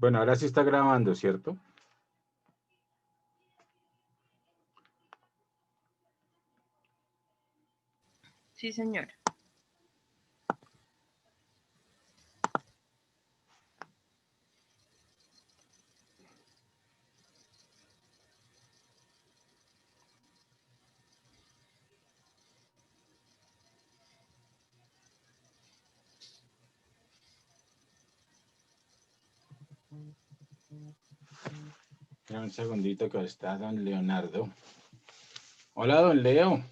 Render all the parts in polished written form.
Bueno, ahora sí está grabando, ¿cierto? Sí, señor. Espera un segundito que está don Leonardo. Hola, don Leo.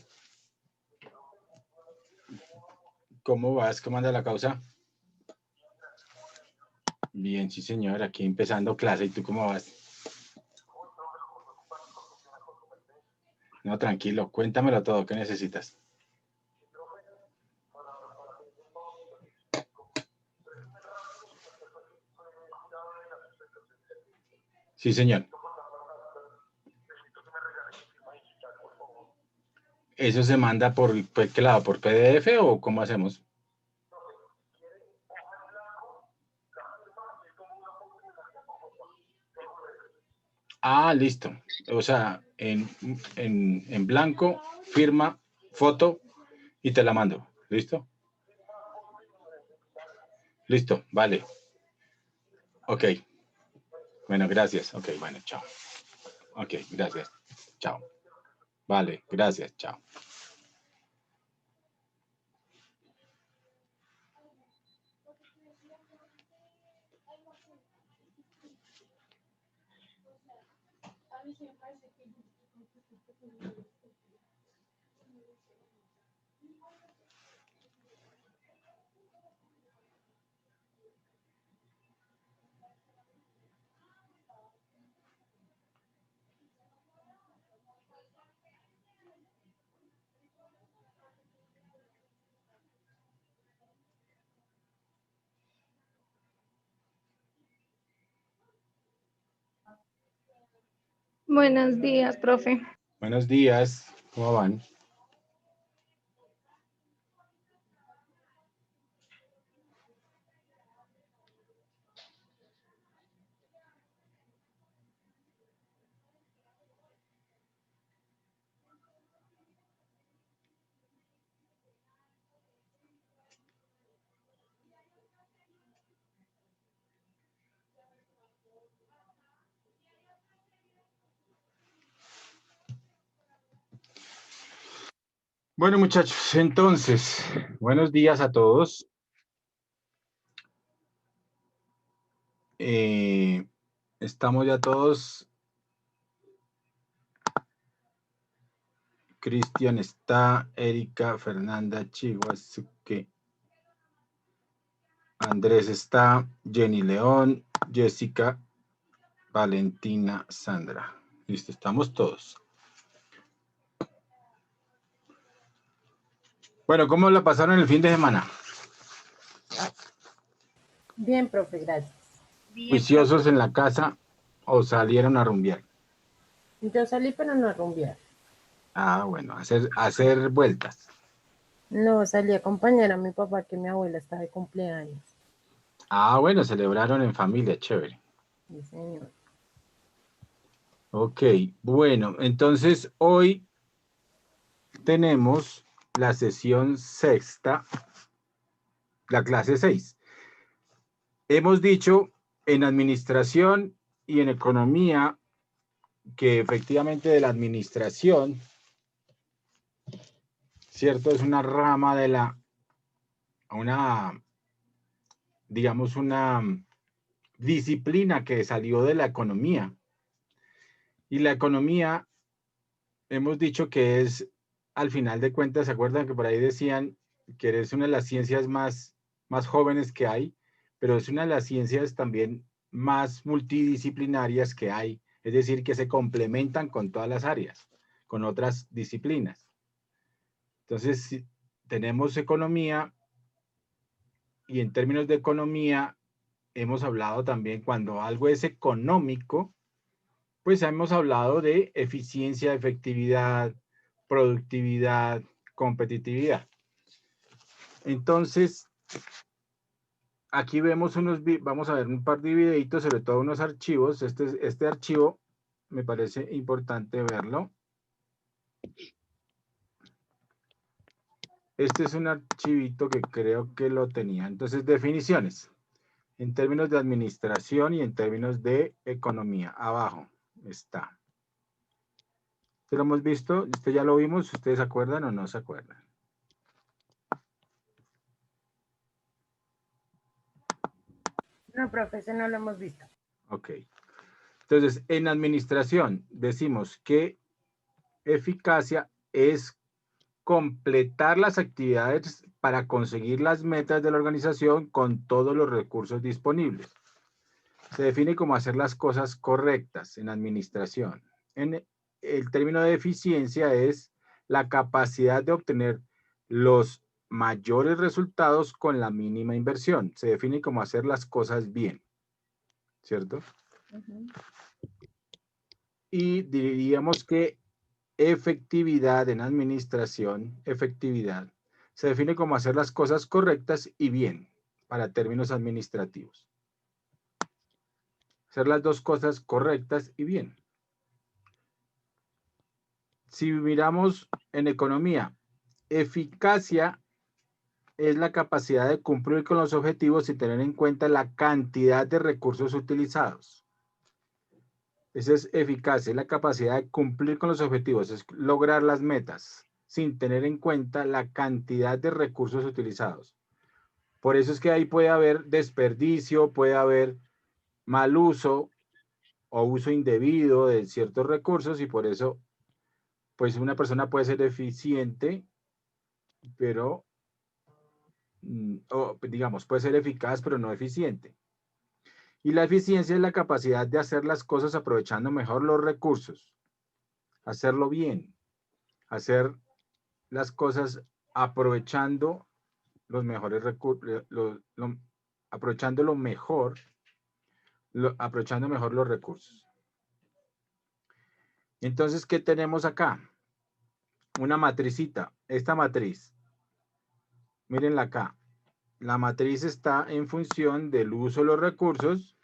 ¿Cómo vas? ¿Cómo anda la causa? Bien, sí, señor. Aquí empezando clase. ¿Y tú cómo vas? No, tranquilo. Cuéntamelo todo. ¿Qué necesitas? Sí, señor. ¿Eso se manda por qué lado? ¿Por PDF o cómo hacemos? Ah, listo. O sea, en blanco, firma, foto y te la mando. ¿Listo? Listo, vale. Ok. Bueno, gracias. Ok, bueno, chao. Ok, gracias. Chao. Vale, gracias. Chao. Buenos días, profe. Buenos días. ¿Cómo van? Bueno, muchachos, entonces, buenos días a todos. Estamos ya todos. Cristian está, Erika, Fernanda, Chihuahua, Andrés está, Jenny León, Jessica, Valentina, Sandra. Listo, estamos todos. Bueno, ¿cómo la pasaron el fin de semana? Bien, profe, gracias. Bien, ¿Juiciosos profe. en la casa o salieron a rumbear? Yo salí, pero no a rumbear. Ah, bueno, hacer vueltas. No, salí a acompañar a mi papá, que mi abuela está de cumpleaños. Ah, bueno, celebraron en familia, chévere. Sí, señor. Ok, bueno, entonces hoy tenemos la sesión sexta, la clase 6. Hemos dicho en administración y en economía que efectivamente de la administración, ¿cierto? Es una rama de digamos, una disciplina que salió de la economía. Y la economía, hemos dicho que es, al final de cuentas, ¿se acuerdan que por ahí decían que es una de las ciencias más jóvenes que hay? Pero es una de las ciencias también más multidisciplinarias que hay, es decir, que se complementan con todas las áreas, con otras disciplinas. Entonces, si tenemos economía y en términos de economía hemos hablado también cuando algo es económico, pues hemos hablado de eficiencia, efectividad, productividad, competitividad. Entonces, aquí vemos vamos a ver un par de videitos, sobre todo unos archivos. Este archivo me parece importante verlo. Este es un archivito que creo que lo tenía. Entonces, definiciones en términos de administración y en términos de economía. Abajo está. ¿Esto lo hemos visto? ¿Esto ya lo vimos? ¿Ustedes se acuerdan o no se acuerdan? No, profesor, no lo hemos visto. Ok. Entonces, en administración decimos que eficacia es completar las actividades para conseguir las metas de la organización con todos los recursos disponibles. Se define como hacer las cosas correctas en administración. En el término de eficiencia es la capacidad de obtener los mayores resultados con la mínima inversión. Se define como hacer las cosas bien, ¿cierto? Y diríamos que efectividad en administración, efectividad, se define como hacer las cosas correctas y bien para términos administrativos. Hacer las dos cosas correctas y bien. Si miramos en economía, eficacia es la capacidad de cumplir con los objetivos sin tener en cuenta la cantidad de recursos utilizados. Esa es eficacia, es la capacidad de cumplir con los objetivos, es lograr las metas sin tener en cuenta la cantidad de recursos utilizados. Por eso es que ahí puede haber desperdicio, puede haber mal uso o uso indebido de ciertos recursos y por eso, pues una persona puede ser eficiente, pero, o, digamos, puede ser eficaz, pero no eficiente. Y la eficiencia es la capacidad de hacer las cosas aprovechando mejor los recursos, hacerlo bien, hacer las cosas aprovechando los mejores recursos, aprovechando mejor los recursos. Entonces, ¿qué tenemos acá? Una matricita. Esta matriz, mírenla acá. La matriz está en función del uso de los recursos,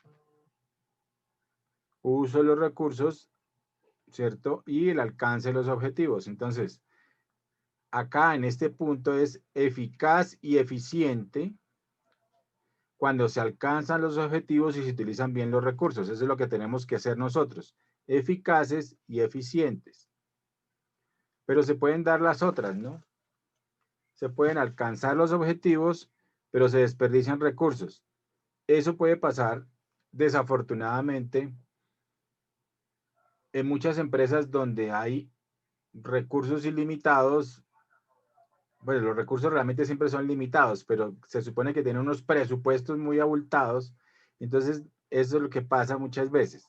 ¿cierto? Y el alcance de los objetivos. Entonces, acá en este punto es eficaz y eficiente cuando se alcanzan los objetivos y se utilizan bien los recursos. Eso es lo que tenemos que hacer nosotros. Eficaces y eficientes. Pero se pueden dar las otras, ¿no? Se pueden alcanzar los objetivos, pero se desperdician recursos. Eso puede pasar, desafortunadamente, en muchas empresas donde hay recursos ilimitados. Bueno, los recursos realmente siempre son limitados, pero se supone que tienen unos presupuestos muy abultados. Entonces, eso es lo que pasa muchas veces,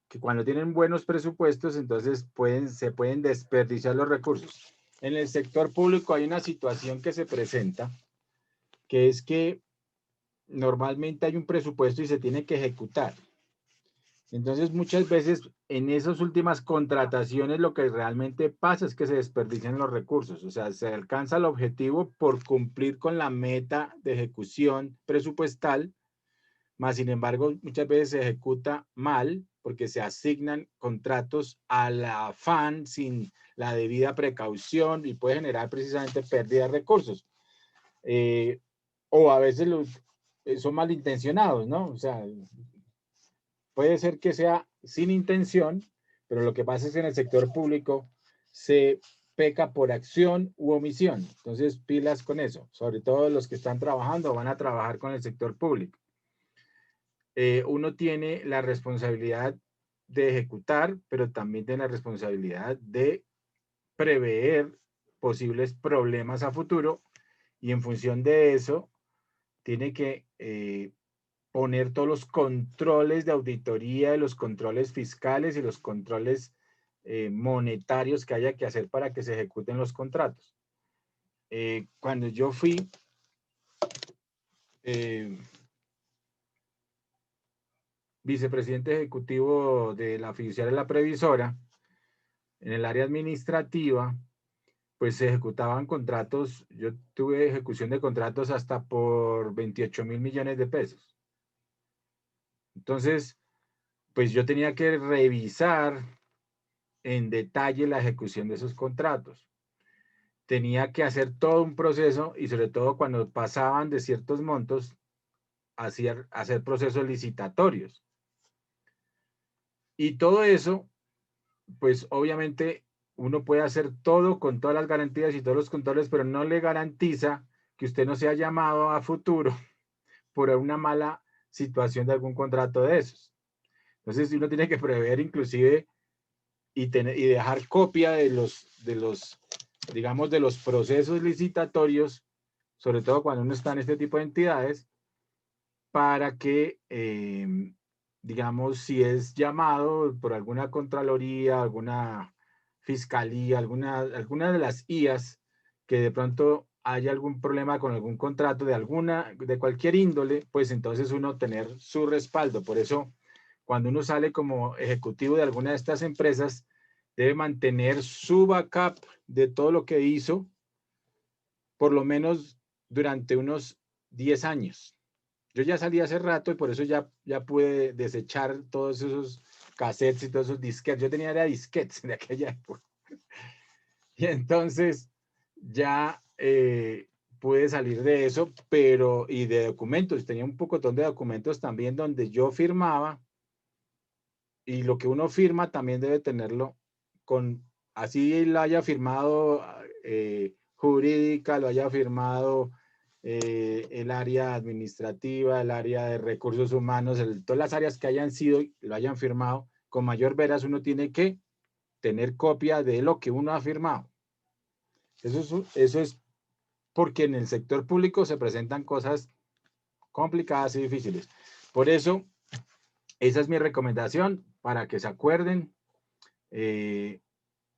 que cuando tienen buenos presupuestos, entonces se pueden desperdiciar los recursos. En el sector público hay una situación que se presenta, que es que normalmente hay un presupuesto y se tiene que ejecutar. Entonces, muchas veces en esas últimas contrataciones lo que realmente pasa es que se desperdician los recursos, o sea, se alcanza el objetivo por cumplir con la meta de ejecución presupuestal, más sin embargo, muchas veces se ejecuta mal porque se asignan contratos al afán sin la debida precaución y puede generar precisamente pérdida de recursos. O a veces son malintencionados, ¿no? O sea, puede ser que sea sin intención, pero lo que pasa es que en el sector público se peca por acción u omisión. Entonces, pilas con eso, sobre todo los que están trabajando o van a trabajar con el sector público. Uno tiene la responsabilidad de ejecutar, pero también tiene la responsabilidad de prever posibles problemas a futuro y en función de eso tiene que poner todos los controles de auditoría, los controles fiscales y los controles monetarios que haya que hacer para que se ejecuten los contratos. Cuando yo fui vicepresidente ejecutivo de la fiduciaria La Previsora, en el área administrativa, pues se ejecutaban contratos, yo tuve ejecución de contratos hasta por 28.000 millones de pesos. Entonces, pues yo tenía que revisar en detalle la ejecución de esos contratos. Tenía que hacer todo un proceso y sobre todo cuando pasaban de ciertos montos, hacer procesos licitatorios. Y todo eso, pues obviamente uno puede hacer todo con todas las garantías y todos los controles, pero no le garantiza que usted no sea llamado a futuro por una mala situación de algún contrato de esos. Entonces uno tiene que prever inclusive y dejar copia de los, digamos, de los procesos licitatorios, sobre todo cuando uno está en este tipo de entidades, para que, digamos, si es llamado por alguna contraloría, alguna fiscalía, alguna de las IAS, que de pronto haya algún problema con algún contrato de cualquier índole, pues entonces uno tener su respaldo. Por eso, cuando uno sale como ejecutivo de alguna de estas empresas, debe mantener su backup de todo lo que hizo, por lo menos durante unos 10 años. Yo ya salí hace rato y por eso ya pude desechar todos esos cassettes y todos esos disquetes. Yo tenía disquetes de aquella época. Y entonces ya pude salir de eso, y de documentos. Tenía un pocotón de documentos también donde yo firmaba, y lo que uno firma también debe tenerlo así lo haya firmado jurídica, lo haya firmado el área administrativa, el área de recursos humanos, todas las áreas que hayan sido, lo hayan firmado, con mayor veras uno tiene que tener copia de lo que uno ha firmado. Eso es porque en el sector público se presentan cosas complicadas y difíciles. Por eso, esa es mi recomendación para que se acuerden.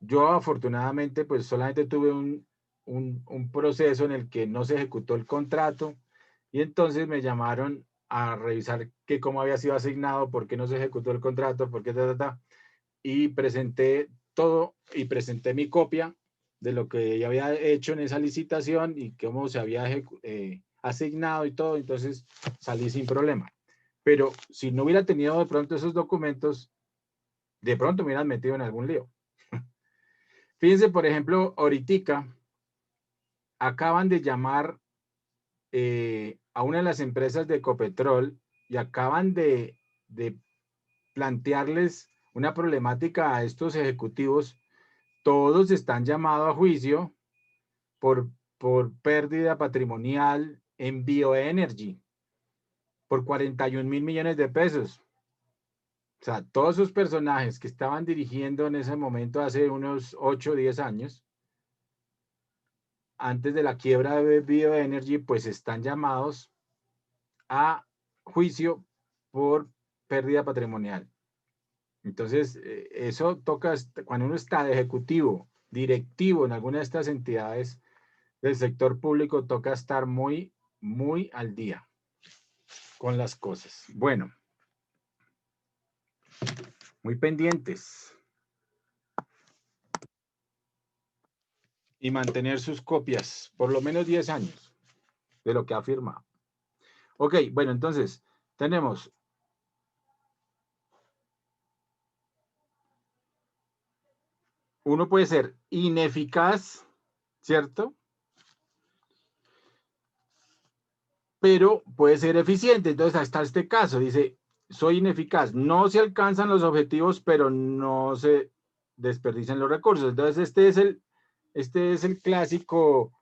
Yo afortunadamente pues solamente tuve un proceso en el que no se ejecutó el contrato y entonces me llamaron a revisar que cómo había sido asignado, por qué no se ejecutó el contrato, por qué y presenté todo y presenté mi copia de lo que ya había hecho en esa licitación y cómo se había asignado y todo, entonces salí sin problema. Pero si no hubiera tenido de pronto esos documentos, de pronto me hubieran metido en algún lío. Fíjense, por ejemplo, ahorita acaban de llamar a una de las empresas de Ecopetrol y acaban de plantearles una problemática a estos ejecutivos. Todos están llamados a juicio por pérdida patrimonial en Bioenergy por 41.000 millones de pesos. O sea, todos esos personajes que estaban dirigiendo en ese momento hace unos 8 o 10 años, antes de la quiebra de Bioenergy, pues están llamados a juicio por pérdida patrimonial. Entonces, eso toca, cuando uno está de ejecutivo, directivo en alguna de estas entidades del sector público, toca estar muy, muy al día con las cosas. Bueno, muy pendientes. Y mantener sus copias, por lo menos 10 años de lo que ha firmado. Ok, bueno, entonces, tenemos uno puede ser ineficaz, ¿cierto? Pero puede ser eficiente. Entonces, hasta este caso, dice, soy ineficaz. No se alcanzan los objetivos, pero no se desperdician los recursos. Entonces, este es el clásico,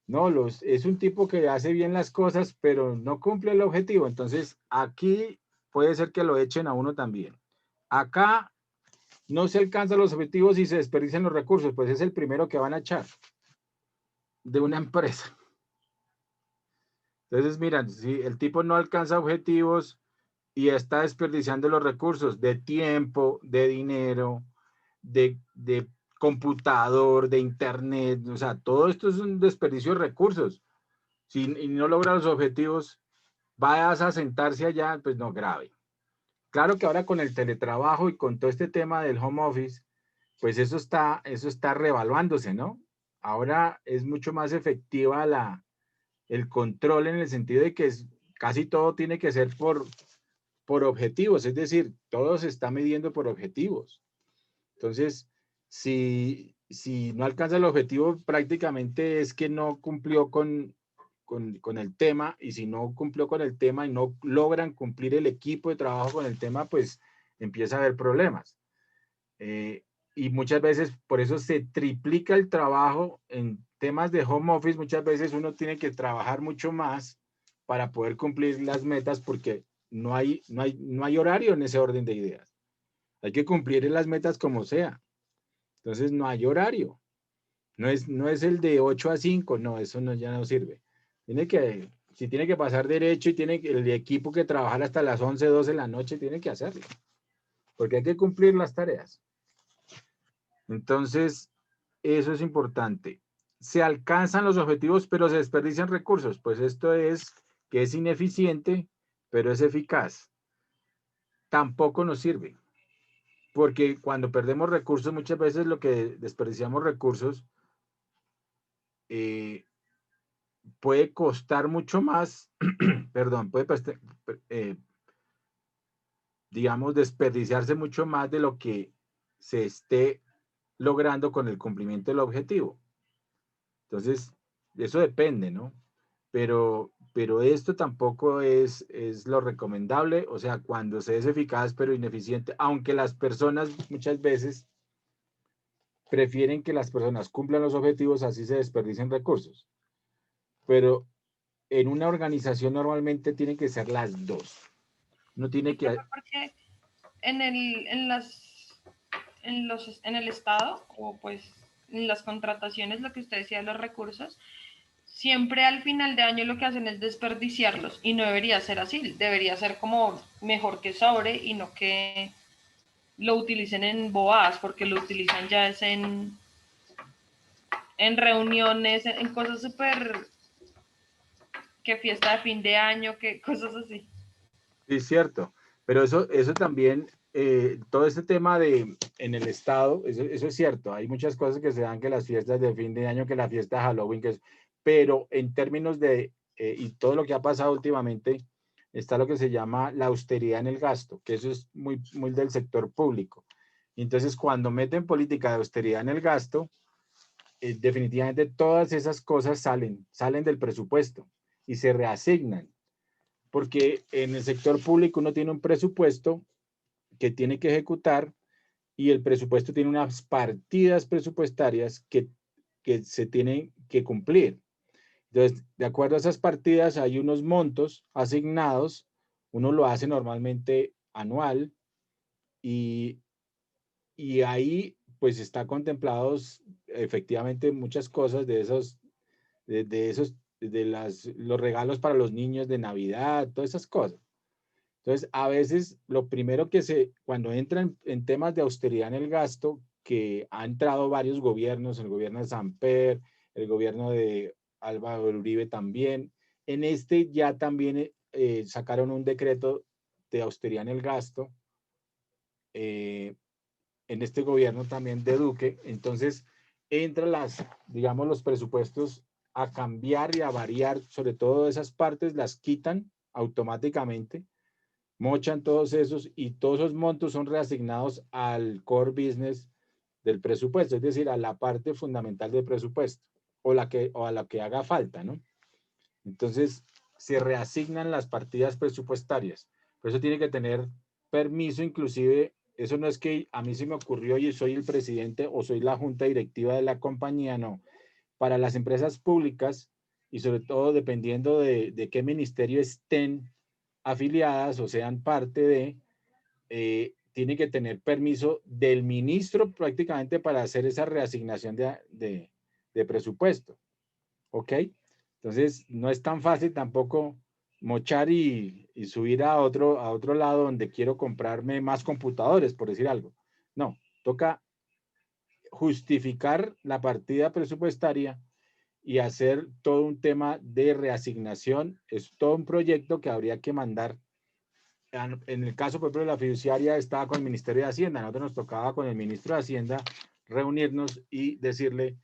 ¿no? Es un tipo que hace bien las cosas, pero no cumple el objetivo. Entonces, aquí puede ser que lo echen a uno también. Acá no se alcanzan los objetivos y se desperdician los recursos, pues es el primero que van a echar de una empresa. Entonces, miran, si el tipo no alcanza objetivos y está desperdiciando los recursos de tiempo, de dinero, de computador, de internet, o sea, todo esto es un desperdicio de recursos. Y no logra los objetivos, vayas a sentarse allá, pues no, grave. Claro que ahora con el teletrabajo y con todo este tema del home office, pues eso está revaluándose, ¿no? Ahora es mucho más efectiva el control en el sentido de que casi todo tiene que ser por objetivos, es decir, todo se está midiendo por objetivos. Entonces, si no alcanza el objetivo, prácticamente es que no cumplió con el tema, y si no cumplió con el tema y no logran cumplir el equipo de trabajo con el tema, pues empieza a haber problemas. Y muchas veces por eso se triplica el trabajo en temas de home office. Muchas veces uno tiene que trabajar mucho más para poder cumplir las metas porque no hay horario en ese orden de ideas. Hay que cumplir las metas como sea. Entonces no hay horario. No es el de 8 a 5, no, eso no, ya no sirve. Si tiene que pasar derecho y tiene el equipo que trabajar hasta las 11, 12 de la noche, tiene que hacerlo. Porque hay que cumplir las tareas. Entonces, eso es importante. Se alcanzan los objetivos, pero se desperdician recursos. Pues esto es que es ineficiente, pero es eficaz. Tampoco nos sirve, porque cuando perdemos recursos, muchas veces lo que desperdiciamos recursos puede costar mucho más, perdón, digamos, desperdiciarse mucho más de lo que se esté logrando con el cumplimiento del objetivo. Entonces, eso depende, ¿no? Pero esto tampoco es lo recomendable, o sea, cuando se es eficaz pero ineficiente, aunque las personas muchas veces prefieren que las personas cumplan los objetivos, así se desperdicien recursos. Pero en una organización normalmente tienen que ser las dos. No tiene Profe, que... porque en en el Estado, o pues en las contrataciones, lo que usted decía, los recursos, siempre al final de año lo que hacen es desperdiciarlos y no debería ser así, debería ser como mejor que sobre y no que lo utilicen en bobadas, porque lo utilizan ya es en reuniones, en cosas súper, que fiesta de fin de año, que cosas así. Sí, cierto, pero eso también, todo este tema en el Estado, eso es cierto, hay muchas cosas que se dan, que las fiestas de fin de año, que la fiesta de Halloween, pero en términos y todo lo que ha pasado últimamente, está lo que se llama la austeridad en el gasto, que eso es muy, muy del sector público. Entonces, cuando meten política de austeridad en el gasto, definitivamente todas esas cosas salen del presupuesto y se reasignan, porque en el sector público uno tiene un presupuesto que tiene que ejecutar, y el presupuesto tiene unas partidas presupuestarias que se tienen que cumplir. Entonces, de acuerdo a esas partidas, hay unos montos asignados. Uno lo hace normalmente anual, y, y ahí pues está contemplados efectivamente muchas cosas los regalos para los niños de Navidad, todas esas cosas. Entonces, a veces lo primero cuando entran en temas de austeridad en el gasto, que ha entrado varios gobiernos, el gobierno de Samper, el gobierno de Álvaro Uribe también, en este ya también sacaron un decreto de austeridad en el gasto, en este gobierno también de Duque. Entonces, entran digamos, los presupuestos a cambiar y a variar, sobre todo esas partes las quitan automáticamente, mochan todos esos, y todos esos montos son reasignados al core business del presupuesto, es decir, a la parte fundamental del presupuesto, o a la que haga falta, ¿no? Entonces, se reasignan las partidas presupuestarias. Por eso tiene que tener permiso, inclusive, eso no es que a mí se me ocurrió y soy el presidente o soy la junta directiva de la compañía, no. Para las empresas públicas, y sobre todo dependiendo de qué ministerio estén afiliadas o sean parte tiene que tener permiso del ministro prácticamente para hacer esa reasignación de presupuesto. ¿Ok? Entonces, no es tan fácil tampoco mochar y subir a otro lado donde quiero comprarme más computadores, por decir algo. No, toca justificar la partida presupuestaria y hacer todo un tema de reasignación. Es todo un proyecto que habría que mandar. En el caso, por ejemplo, de la fiduciaria estaba con el Ministerio de Hacienda. A nosotros nos tocaba con el ministro de Hacienda reunirnos y decirle,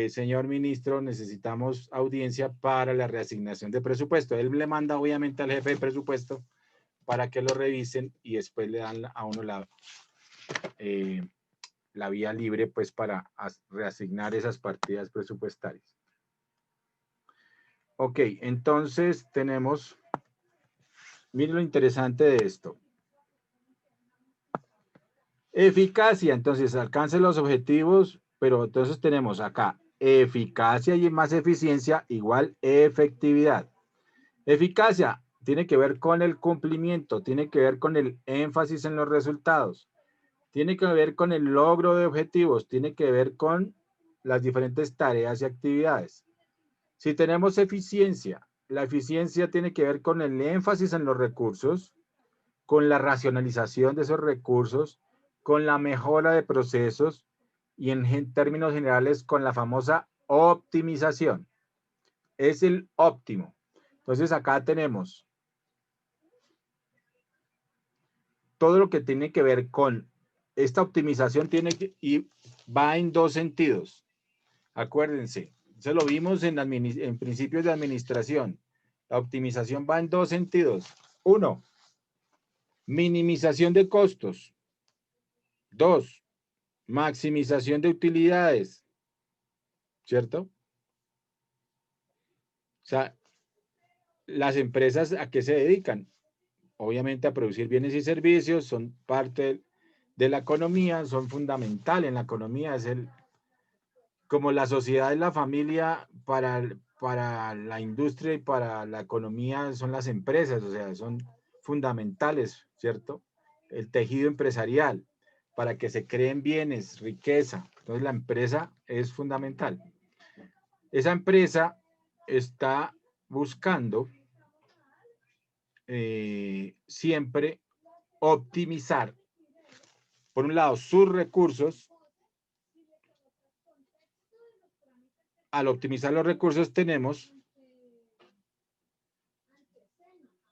señor ministro, necesitamos audiencia para la reasignación de presupuesto. Él le manda obviamente al jefe de presupuesto para que lo revisen y después le dan a uno la vía libre pues para reasignar esas partidas presupuestarias. Ok, entonces tenemos, miren lo interesante de esto. Eficacia, entonces alcance los objetivos, pero entonces tenemos acá eficacia y más eficiencia igual efectividad. Eficacia tiene que ver con el cumplimiento, tiene que ver con el énfasis en los resultados, tiene que ver con el logro de objetivos, tiene que ver con las diferentes tareas y actividades. Si tenemos eficiencia, la eficiencia tiene que ver con el énfasis en los recursos, con la racionalización de esos recursos, con la mejora de procesos y en términos generales con la famosa optimización. Es el óptimo. Entonces acá tenemos todo lo que tiene que ver con esta optimización y va en dos sentidos. Acuérdense, eso lo vimos en principios de administración. La optimización va en dos sentidos. Uno, minimización de costos. Dos, maximización de utilidades. ¿Cierto? O sea, las empresas ¿a qué se dedican? Obviamente a producir bienes y servicios, son parte de la economía, son fundamental en la economía, como la sociedad es la familia para la industria y para la economía son las empresas, o sea, son fundamentales, ¿cierto? El tejido empresarial, para que se creen bienes, riqueza. Entonces la empresa es fundamental. Esa empresa está buscando siempre optimizar, por un lado, sus recursos. Al optimizar los recursos tenemos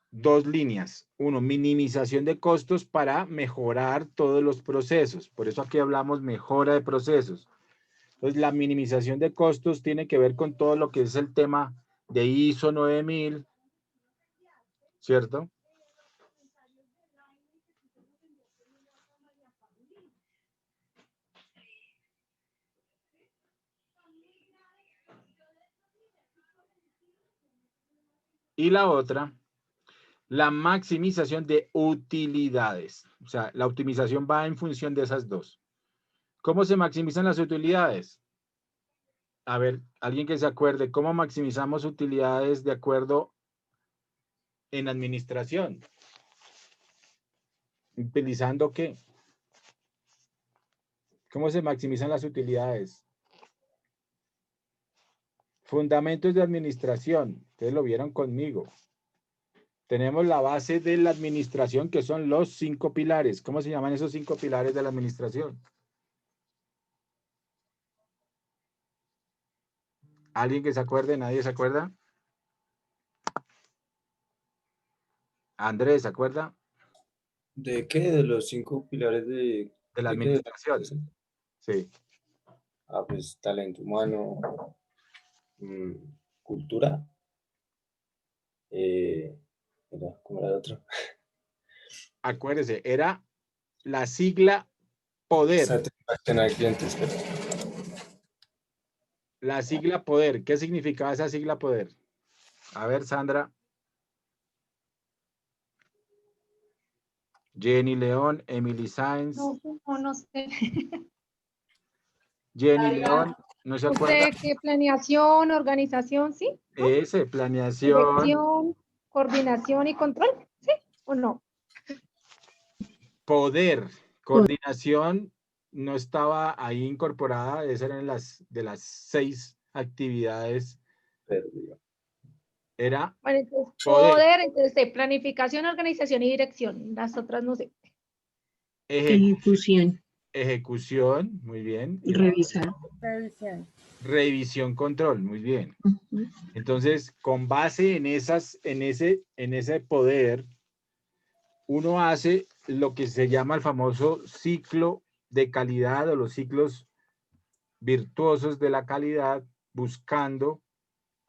dos líneas. Uno, minimización de costos para mejorar todos los procesos. Por eso aquí hablamos mejora de procesos. Entonces, la minimización de costos tiene que ver con todo lo que es el tema de ISO 9000, ¿cierto? Y la otra, la maximización de utilidades. O sea, la optimización va en función de esas dos. ¿Cómo se maximizan las utilidades? A ver, alguien que se acuerde, ¿cómo maximizamos utilidades de acuerdo en administración? ¿Utilizando qué? ¿Cómo se maximizan las utilidades? Fundamentos de administración. Ustedes lo vieron conmigo. Tenemos la base de la administración, que son los 5 pilares. ¿Cómo se llaman esos 5 pilares de la administración? ¿Alguien que se acuerde? ¿Nadie se acuerda? Andrés, ¿se acuerda? ¿De qué? ¿De los 5 pilares De la de qué? administración. Sí. Pues talento humano, cultura. ¿Cómo era el otro? Acuérdese, era la sigla poder. Satisfacción al cliente, espera. La sigla poder. ¿Qué significaba esa sigla poder? A ver, Sandra. Jenny León, Emily Sainz. No sé. Jenny León, ¿no se acuerda? ¿Usted qué planeación, organización, sí? Ese, planeación. Dirección, coordinación y control, ¿sí o no? Poder, coordinación no estaba ahí incorporada, esas eran de las 6 actividades. Perdido. Era Bueno, entonces, poder, entonces, planificación, organización y dirección. Las otras no sé. Ejecución, ejecución, muy bien. revisar. Revisión. Revisión, control, muy bien. Ujú. Entonces, con base en ese poder, uno hace lo que se llama el famoso ciclo de calidad o los ciclos virtuosos de la calidad, buscando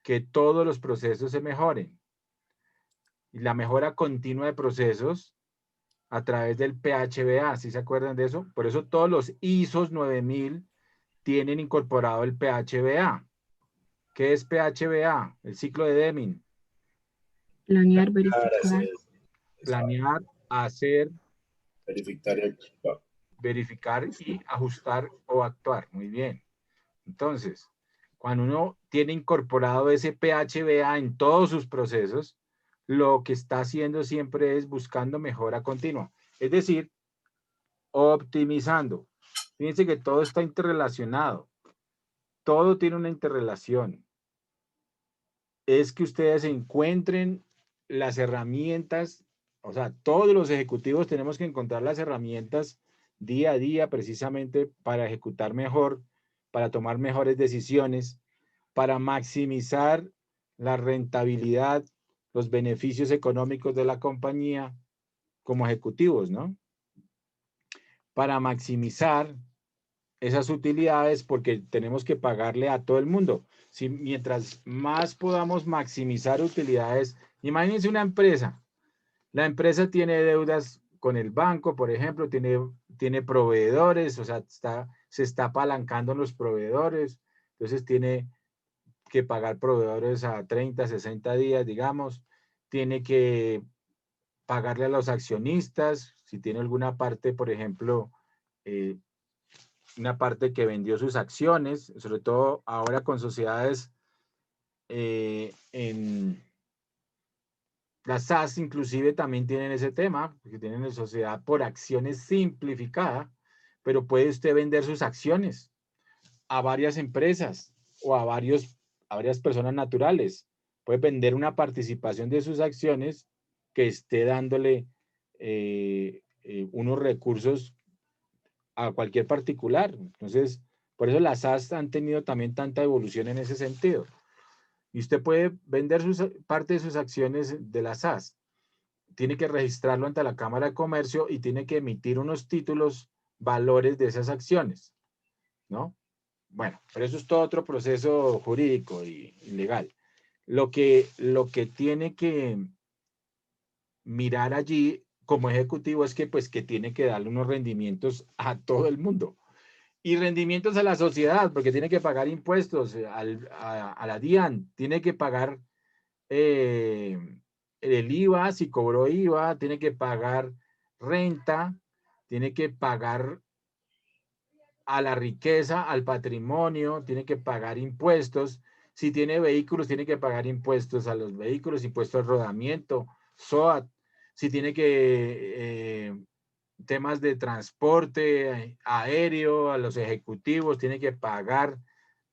que todos los procesos se mejoren. Y la mejora continua de procesos a través del PHBA, ¿sí se acuerdan de eso? Por eso todos los ISOs 9000 tienen incorporado el PHBA. ¿Qué es PHBA? El ciclo de Deming. Planear, Ahora verificar. sí, Planear, hacer, verificar y actuar. verificar y ajustar o actuar. Muy bien. Entonces, cuando uno tiene incorporado ese PHBA en todos sus procesos, lo que está haciendo siempre es buscando mejora continua. Es decir, optimizando. Fíjense que todo está interrelacionado. Todo tiene una interrelación. Es que ustedes encuentren las herramientas, o sea, todos los ejecutivos tenemos que encontrar las herramientas día a día precisamente para ejecutar mejor, para tomar mejores decisiones, para maximizar la rentabilidad, los beneficios económicos de la compañía como ejecutivos, ¿no? Para maximizar esas utilidades porque tenemos que pagarle a todo el mundo. Si mientras más podamos maximizar utilidades, imagínense una empresa. La empresa tiene deudas con el banco, por ejemplo, tiene proveedores, o sea, se está apalancando en los proveedores, entonces tiene que pagar proveedores a 30, 60 días, digamos, tiene que pagarle a los accionistas, si tiene alguna parte, por ejemplo, una parte que vendió sus acciones, sobre todo ahora con sociedades en las SAS inclusive también tienen ese tema, porque tienen la sociedad por acciones simplificada, pero puede usted vender sus acciones a varias empresas o a varias personas naturales. Puede vender una participación de sus acciones que esté dándole unos recursos a cualquier particular. Entonces, por eso las SAS han tenido también tanta evolución en ese sentido. Y usted puede vender parte de sus acciones de las SAS. Tiene que registrarlo ante la Cámara de Comercio y tiene que emitir unos títulos, valores de esas acciones, ¿no? Bueno, pero eso es todo otro proceso jurídico y legal. Lo que tiene que mirar allí como ejecutivo es que, pues, que tiene que darle unos rendimientos a todo el mundo. Y rendimientos a la sociedad, porque tiene que pagar impuestos a la DIAN, tiene que pagar el IVA, si cobró IVA, tiene que pagar renta, tiene que pagar a la riqueza, al patrimonio, tiene que pagar impuestos. Si tiene vehículos, tiene que pagar impuestos a los vehículos, impuestos al rodamiento, SOAT. Si tiene que temas de transporte aéreo, a los ejecutivos, tiene que pagar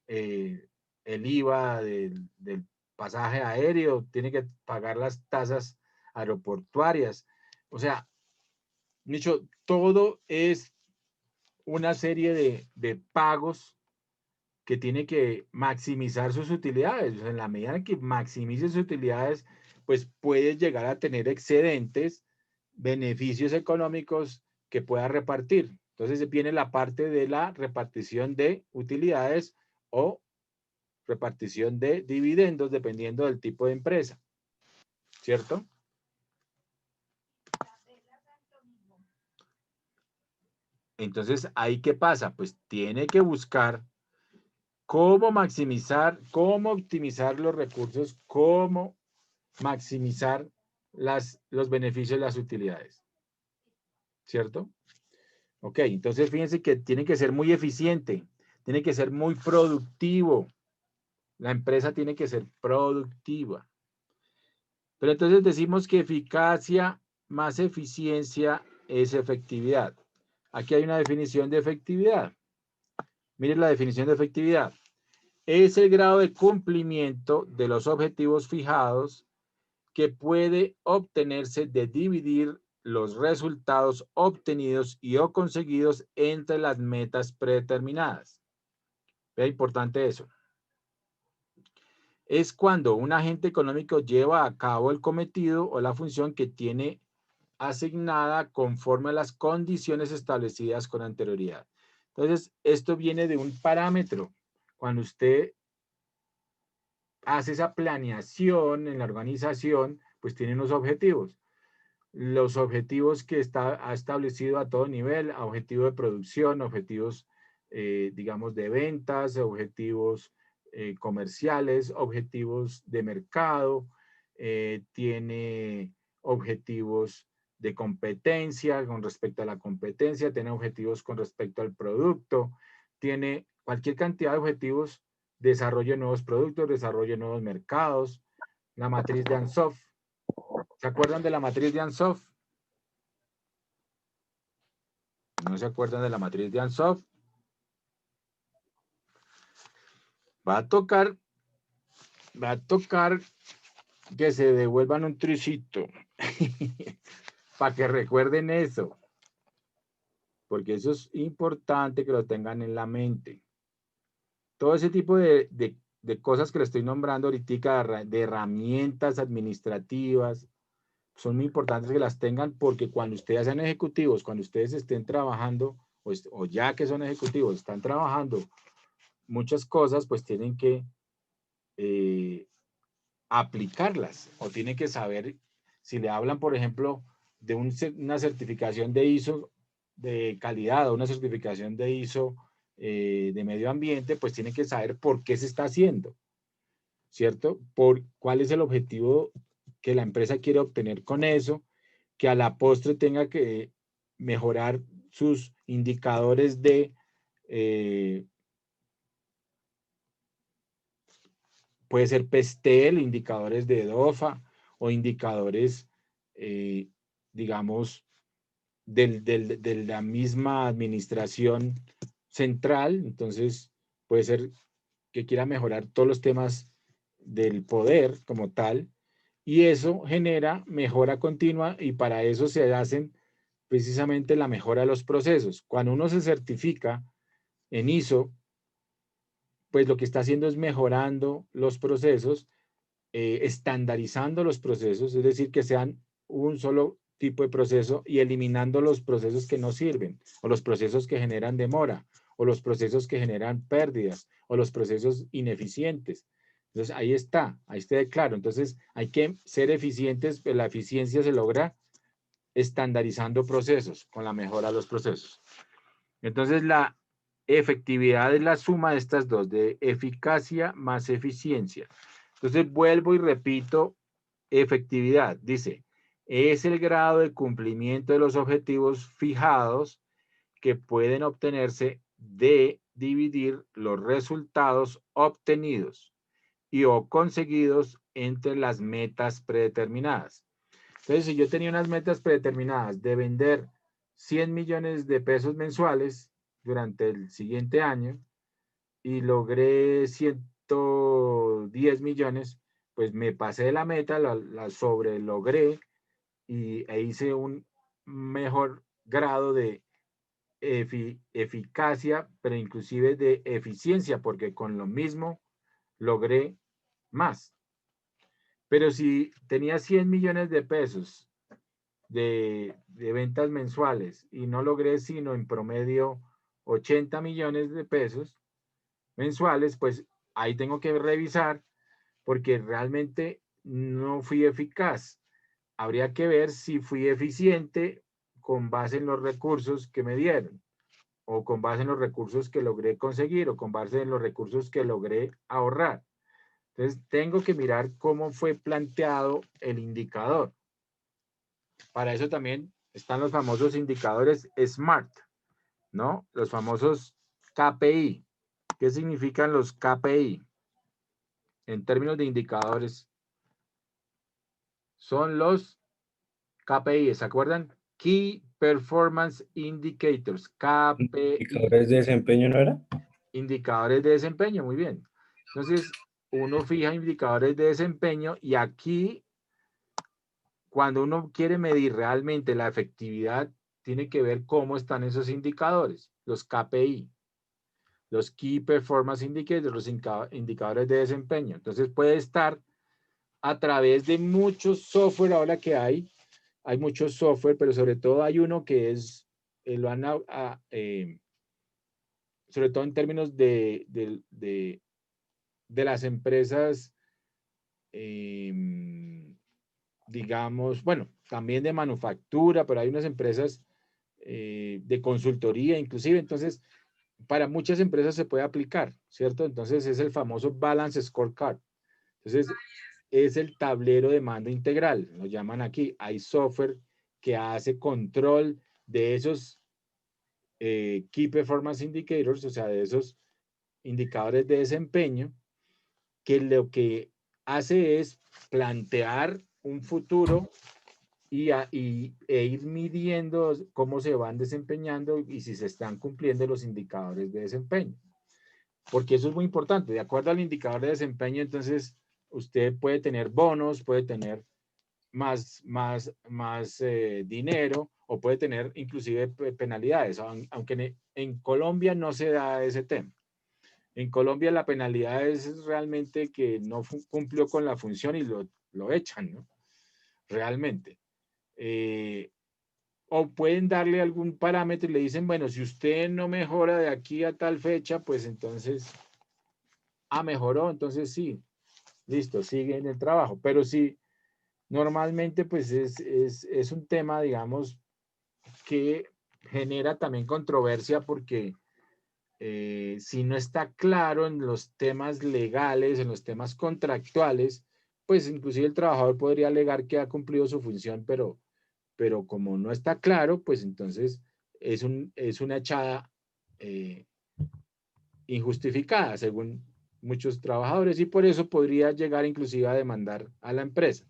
el IVA del pasaje aéreo, tiene que pagar las tasas aeroportuarias. O sea, Nicho, todo es una serie de pagos que tiene que maximizar sus utilidades. O sea, en la medida en que maximice sus utilidades, pues puede llegar a tener excedentes, beneficios económicos que pueda repartir. Entonces viene la parte de la repartición de utilidades o repartición de dividendos dependiendo del tipo de empresa, ¿cierto? Entonces, ¿ahí qué pasa? Pues tiene que buscar cómo maximizar, cómo optimizar los recursos, cómo maximizar los beneficios, las utilidades, ¿cierto? Ok, entonces fíjense que tiene que ser muy eficiente, tiene que ser muy productivo. La empresa tiene que ser productiva. Pero entonces decimos que eficacia más eficiencia es efectividad. Aquí hay una definición de efectividad. Miren la definición de efectividad. Es el grado de cumplimiento de los objetivos fijados que puede obtenerse de dividir los resultados obtenidos y o conseguidos entre las metas predeterminadas. Vea, importante eso. Es cuando un agente económico lleva a cabo el cometido o la función que tiene asignada conforme a las condiciones establecidas con anterioridad. Entonces, esto viene de un parámetro. Cuando usted hace esa planeación en la organización, pues tiene unos objetivos. Los objetivos que ha establecido a todo nivel, objetivo de producción, objetivos, digamos, de ventas, objetivos comerciales, objetivos de mercado, tiene objetivos de competencia con respecto a la competencia, tiene objetivos con respecto al producto, tiene cualquier cantidad de objetivos, desarrollo de nuevos productos, desarrollo de nuevos mercados, la matriz de Ansoff. ¿Se acuerdan de la matriz de Ansoff? ¿No se acuerdan de la matriz de Ansoff? Va a tocar que se devuelvan un tricito para que recuerden eso, porque eso es importante que lo tengan en la mente. Todo ese tipo de cosas que le estoy nombrando ahorita, de herramientas administrativas, son muy importantes que las tengan, porque cuando ustedes sean ejecutivos, cuando ustedes estén trabajando, o ya que son ejecutivos, están trabajando muchas cosas, pues tienen que aplicarlas, o tienen que saber, si le hablan, por ejemplo, de una certificación de ISO de calidad, o una certificación de ISO de medio ambiente, pues tienen que saber por qué se está haciendo, ¿cierto? Cuál es el objetivo que la empresa quiere obtener con eso, que a la postre tenga que mejorar sus indicadores de, puede ser PESTEL, indicadores de DOFA, o indicadores, digamos, de la misma administración central. Entonces, puede ser que quiera mejorar todos los temas del poder como tal, y eso genera mejora continua, y para eso se hacen precisamente la mejora de los procesos. Cuando uno se certifica en ISO, pues lo que está haciendo es mejorando los procesos, estandarizando los procesos, es decir, que sean un solo tipo de proceso, y eliminando los procesos que no sirven, o los procesos que generan demora, o los procesos que generan pérdidas, o los procesos ineficientes. Entonces, ahí está claro. Entonces, hay que ser eficientes, pero la eficiencia se logra estandarizando procesos, con la mejora de los procesos. Entonces, la efectividad es la suma de estas dos, de eficacia más eficiencia. Entonces, vuelvo y repito, efectividad, dice, es el grado de cumplimiento de los objetivos fijados que pueden obtenerse de dividir los resultados obtenidos y o conseguidos entre las metas predeterminadas. Entonces, si yo tenía unas metas predeterminadas de vender 100 millones de pesos mensuales durante el siguiente año, y logré 110 millones, pues me pasé de la meta, la sobrelogré, e hice un mejor grado de eficacia, pero inclusive de eficiencia, porque con lo mismo logré más. Pero si tenía 100 millones de pesos de ventas mensuales y no logré sino en promedio 80 millones de pesos mensuales, pues ahí tengo que revisar, porque realmente no fui eficaz. Habría que ver si fui eficiente con base en los recursos que me dieron, o con base en los recursos que logré conseguir, o con base en los recursos que logré ahorrar. Entonces, tengo que mirar cómo fue planteado el indicador. Para eso también están los famosos indicadores SMART, ¿no? Los famosos KPI. ¿Qué significan los KPI? En términos de indicadores, son los KPI, ¿se acuerdan? Key Performance Indicators, KPI. ¿Indicadores de desempeño no era? Indicadores de desempeño, muy bien. Entonces, uno fija indicadores de desempeño, y aquí, cuando uno quiere medir realmente la efectividad, tiene que ver cómo están esos indicadores, los KPI, los Key Performance Indicators, los indicadores de desempeño. Entonces, puede estar a través de muchos software. Ahora que hay muchos software, pero sobre todo hay uno que es, lo han sobre todo en términos de las empresas, digamos, bueno, también de manufactura, pero hay unas empresas de consultoría inclusive, entonces para muchas empresas se puede aplicar, ¿cierto? Entonces es el famoso Balance Scorecard. Entonces es el tablero de mando integral, lo llaman aquí. Hay software que hace control de esos Key Performance Indicators, o sea, de esos indicadores de desempeño, que lo que hace es plantear un futuro e ir midiendo cómo se van desempeñando y si se están cumpliendo los indicadores de desempeño. Porque eso es muy importante. De acuerdo al indicador de desempeño, entonces usted puede tener bonos, puede tener más dinero o puede tener inclusive penalidades, aunque en Colombia no se da ese tema. En Colombia la penalidad es realmente que no cumplió con la función y lo echan, ¿no? Realmente. O pueden darle algún parámetro y le dicen, bueno, si usted no mejora de aquí a tal fecha, pues entonces, mejoró, entonces sí, listo, sigue en el trabajo. Pero sí, normalmente pues es un tema, digamos, que genera también controversia porque si no está claro en los temas legales, en los temas contractuales, pues inclusive el trabajador podría alegar que ha cumplido su función, pero como no está claro, pues entonces es una echada injustificada, según muchos trabajadores, y por eso podría llegar inclusive a demandar a la empresa.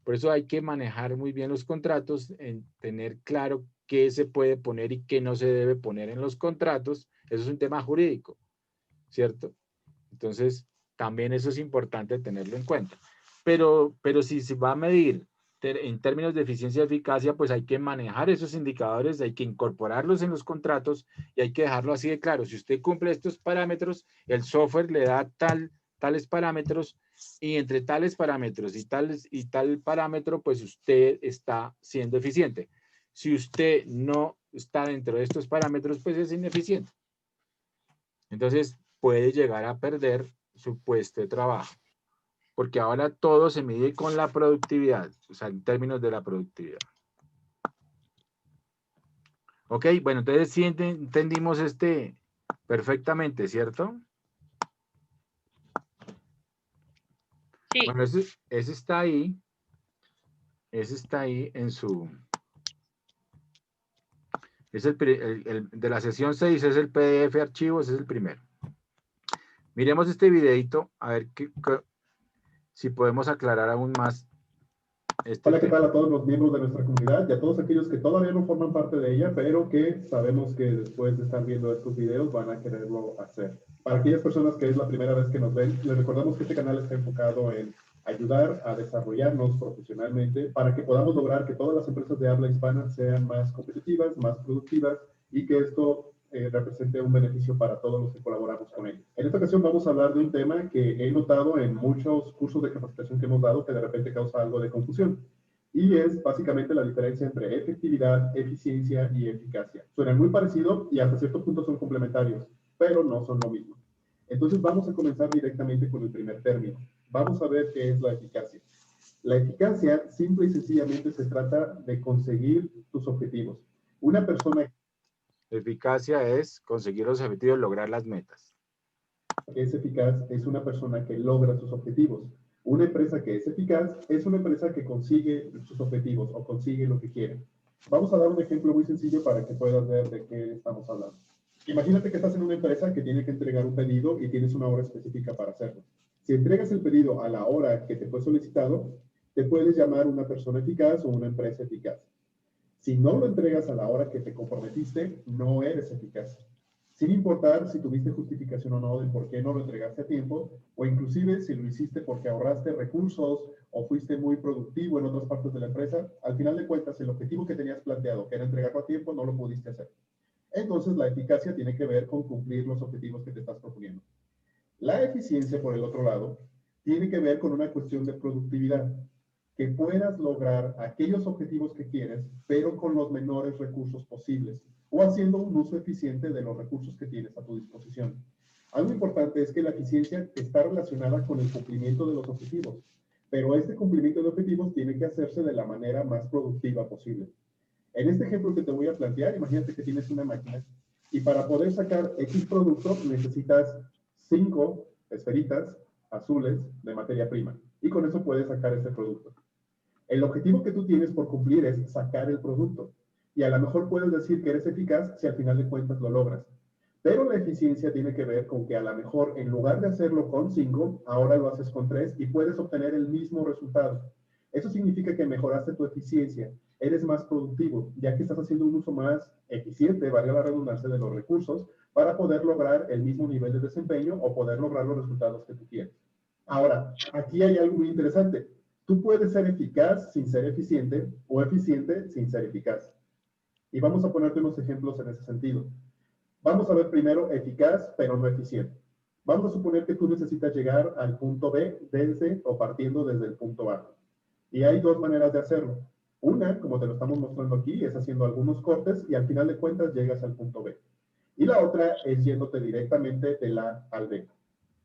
Por eso hay que manejar muy bien los contratos, en tener claro qué se puede poner y qué no se debe poner en los contratos. Eso es un tema jurídico, ¿cierto? Entonces, también eso es importante tenerlo en cuenta. Pero si se va a medir en términos de eficiencia y eficacia, pues hay que manejar esos indicadores, hay que incorporarlos en los contratos y hay que dejarlo así de claro. Si usted cumple estos parámetros, el software le da tales parámetros y entre tales parámetros y tal parámetro, pues usted está siendo eficiente. Si usted no está dentro de estos parámetros, pues es ineficiente. Entonces puede llegar a perder su puesto de trabajo. Porque ahora todo se mide con la productividad, o sea, en términos de la productividad. Ok, bueno, entonces sí entendimos perfectamente, ¿cierto? Sí. Bueno, ese está ahí. Ese está ahí en su... Es el de la sesión 6, es el PDF archivo, ese es el primero. Miremos este videito, a ver si podemos aclarar aún más. Hola, ¿qué tal a todos los miembros de nuestra comunidad y a todos aquellos que todavía no forman parte de ella, pero que sabemos que después de estar viendo estos videos van a quererlo hacer? Para aquellas personas que es la primera vez que nos ven, les recordamos que este canal está enfocado en ayudar a desarrollarnos profesionalmente para que podamos lograr que todas las empresas de habla hispana sean más competitivas, más productivas y que esto represente un beneficio para todos los que colaboramos con ellos. En esta ocasión vamos a hablar de un tema que he notado en muchos cursos de capacitación que hemos dado que de repente causa algo de confusión. Y es básicamente la diferencia entre efectividad, eficiencia y eficacia. Suenan muy parecidos y hasta cierto punto son complementarios, pero no son lo mismo. Entonces vamos a comenzar directamente con el primer término. Vamos a ver qué es la eficacia. La eficacia simple y sencillamente se trata de conseguir tus objetivos. Una persona Eficacia es conseguir los objetivos, lograr las metas. que es eficaz es una persona que logra sus objetivos. Una empresa que es eficaz es una empresa que consigue sus objetivos o consigue lo que quiere. Vamos a dar un ejemplo muy sencillo para que puedas ver de qué estamos hablando. Imagínate que estás en una empresa que tiene que entregar un pedido y tienes una hora específica para hacerlo. Si entregas el pedido a la hora que te fue solicitado, te puedes llamar una persona eficaz o una empresa eficaz. Si no lo entregas a la hora que te comprometiste, no eres eficaz. Sin importar si tuviste justificación o no de por qué no lo entregaste a tiempo, o inclusive si lo hiciste porque ahorraste recursos o fuiste muy productivo en otras partes de la empresa, al final de cuentas el objetivo que tenías planteado, que era entregarlo a tiempo, no lo pudiste hacer. Entonces la eficacia tiene que ver con cumplir los objetivos que te estás proponiendo. La eficiencia, por el otro lado, tiene que ver con una cuestión de productividad, que puedas lograr aquellos objetivos que quieres, pero con los menores recursos posibles. o haciendo un uso eficiente de los recursos que tienes a tu disposición. Algo importante es que la eficiencia está relacionada con el cumplimiento de los objetivos, pero este cumplimiento de objetivos tiene que hacerse de la manera más productiva posible. En este ejemplo que te voy a plantear, imagínate que tienes una máquina y para poder sacar X producto necesitas 5 esferitas azules de materia prima y con eso puedes sacar ese producto. El objetivo que tú tienes por cumplir es sacar el producto y a lo mejor puedes decir que eres eficaz si al final de cuentas lo logras. Pero la eficiencia tiene que ver con que a lo mejor en lugar de hacerlo con 5, ahora lo haces con 3 y puedes obtener el mismo resultado. Eso significa que mejoraste tu eficiencia, eres más productivo, ya que estás haciendo un uso más eficiente, valga la redundancia, de los recursos para poder lograr el mismo nivel de desempeño o poder lograr los resultados que tú quieres. Ahora, aquí hay algo muy interesante. Tú puedes ser eficaz sin ser eficiente o eficiente sin ser eficaz. Y vamos a ponerte unos ejemplos en ese sentido. Vamos a ver primero eficaz, pero no eficiente. Vamos a suponer que tú necesitas llegar al punto B desde o partiendo desde el punto A. Y hay dos maneras de hacerlo. Una, como te lo estamos mostrando aquí, es haciendo algunos cortes y al final de cuentas llegas al punto B. Y la otra es yéndote directamente del A al B.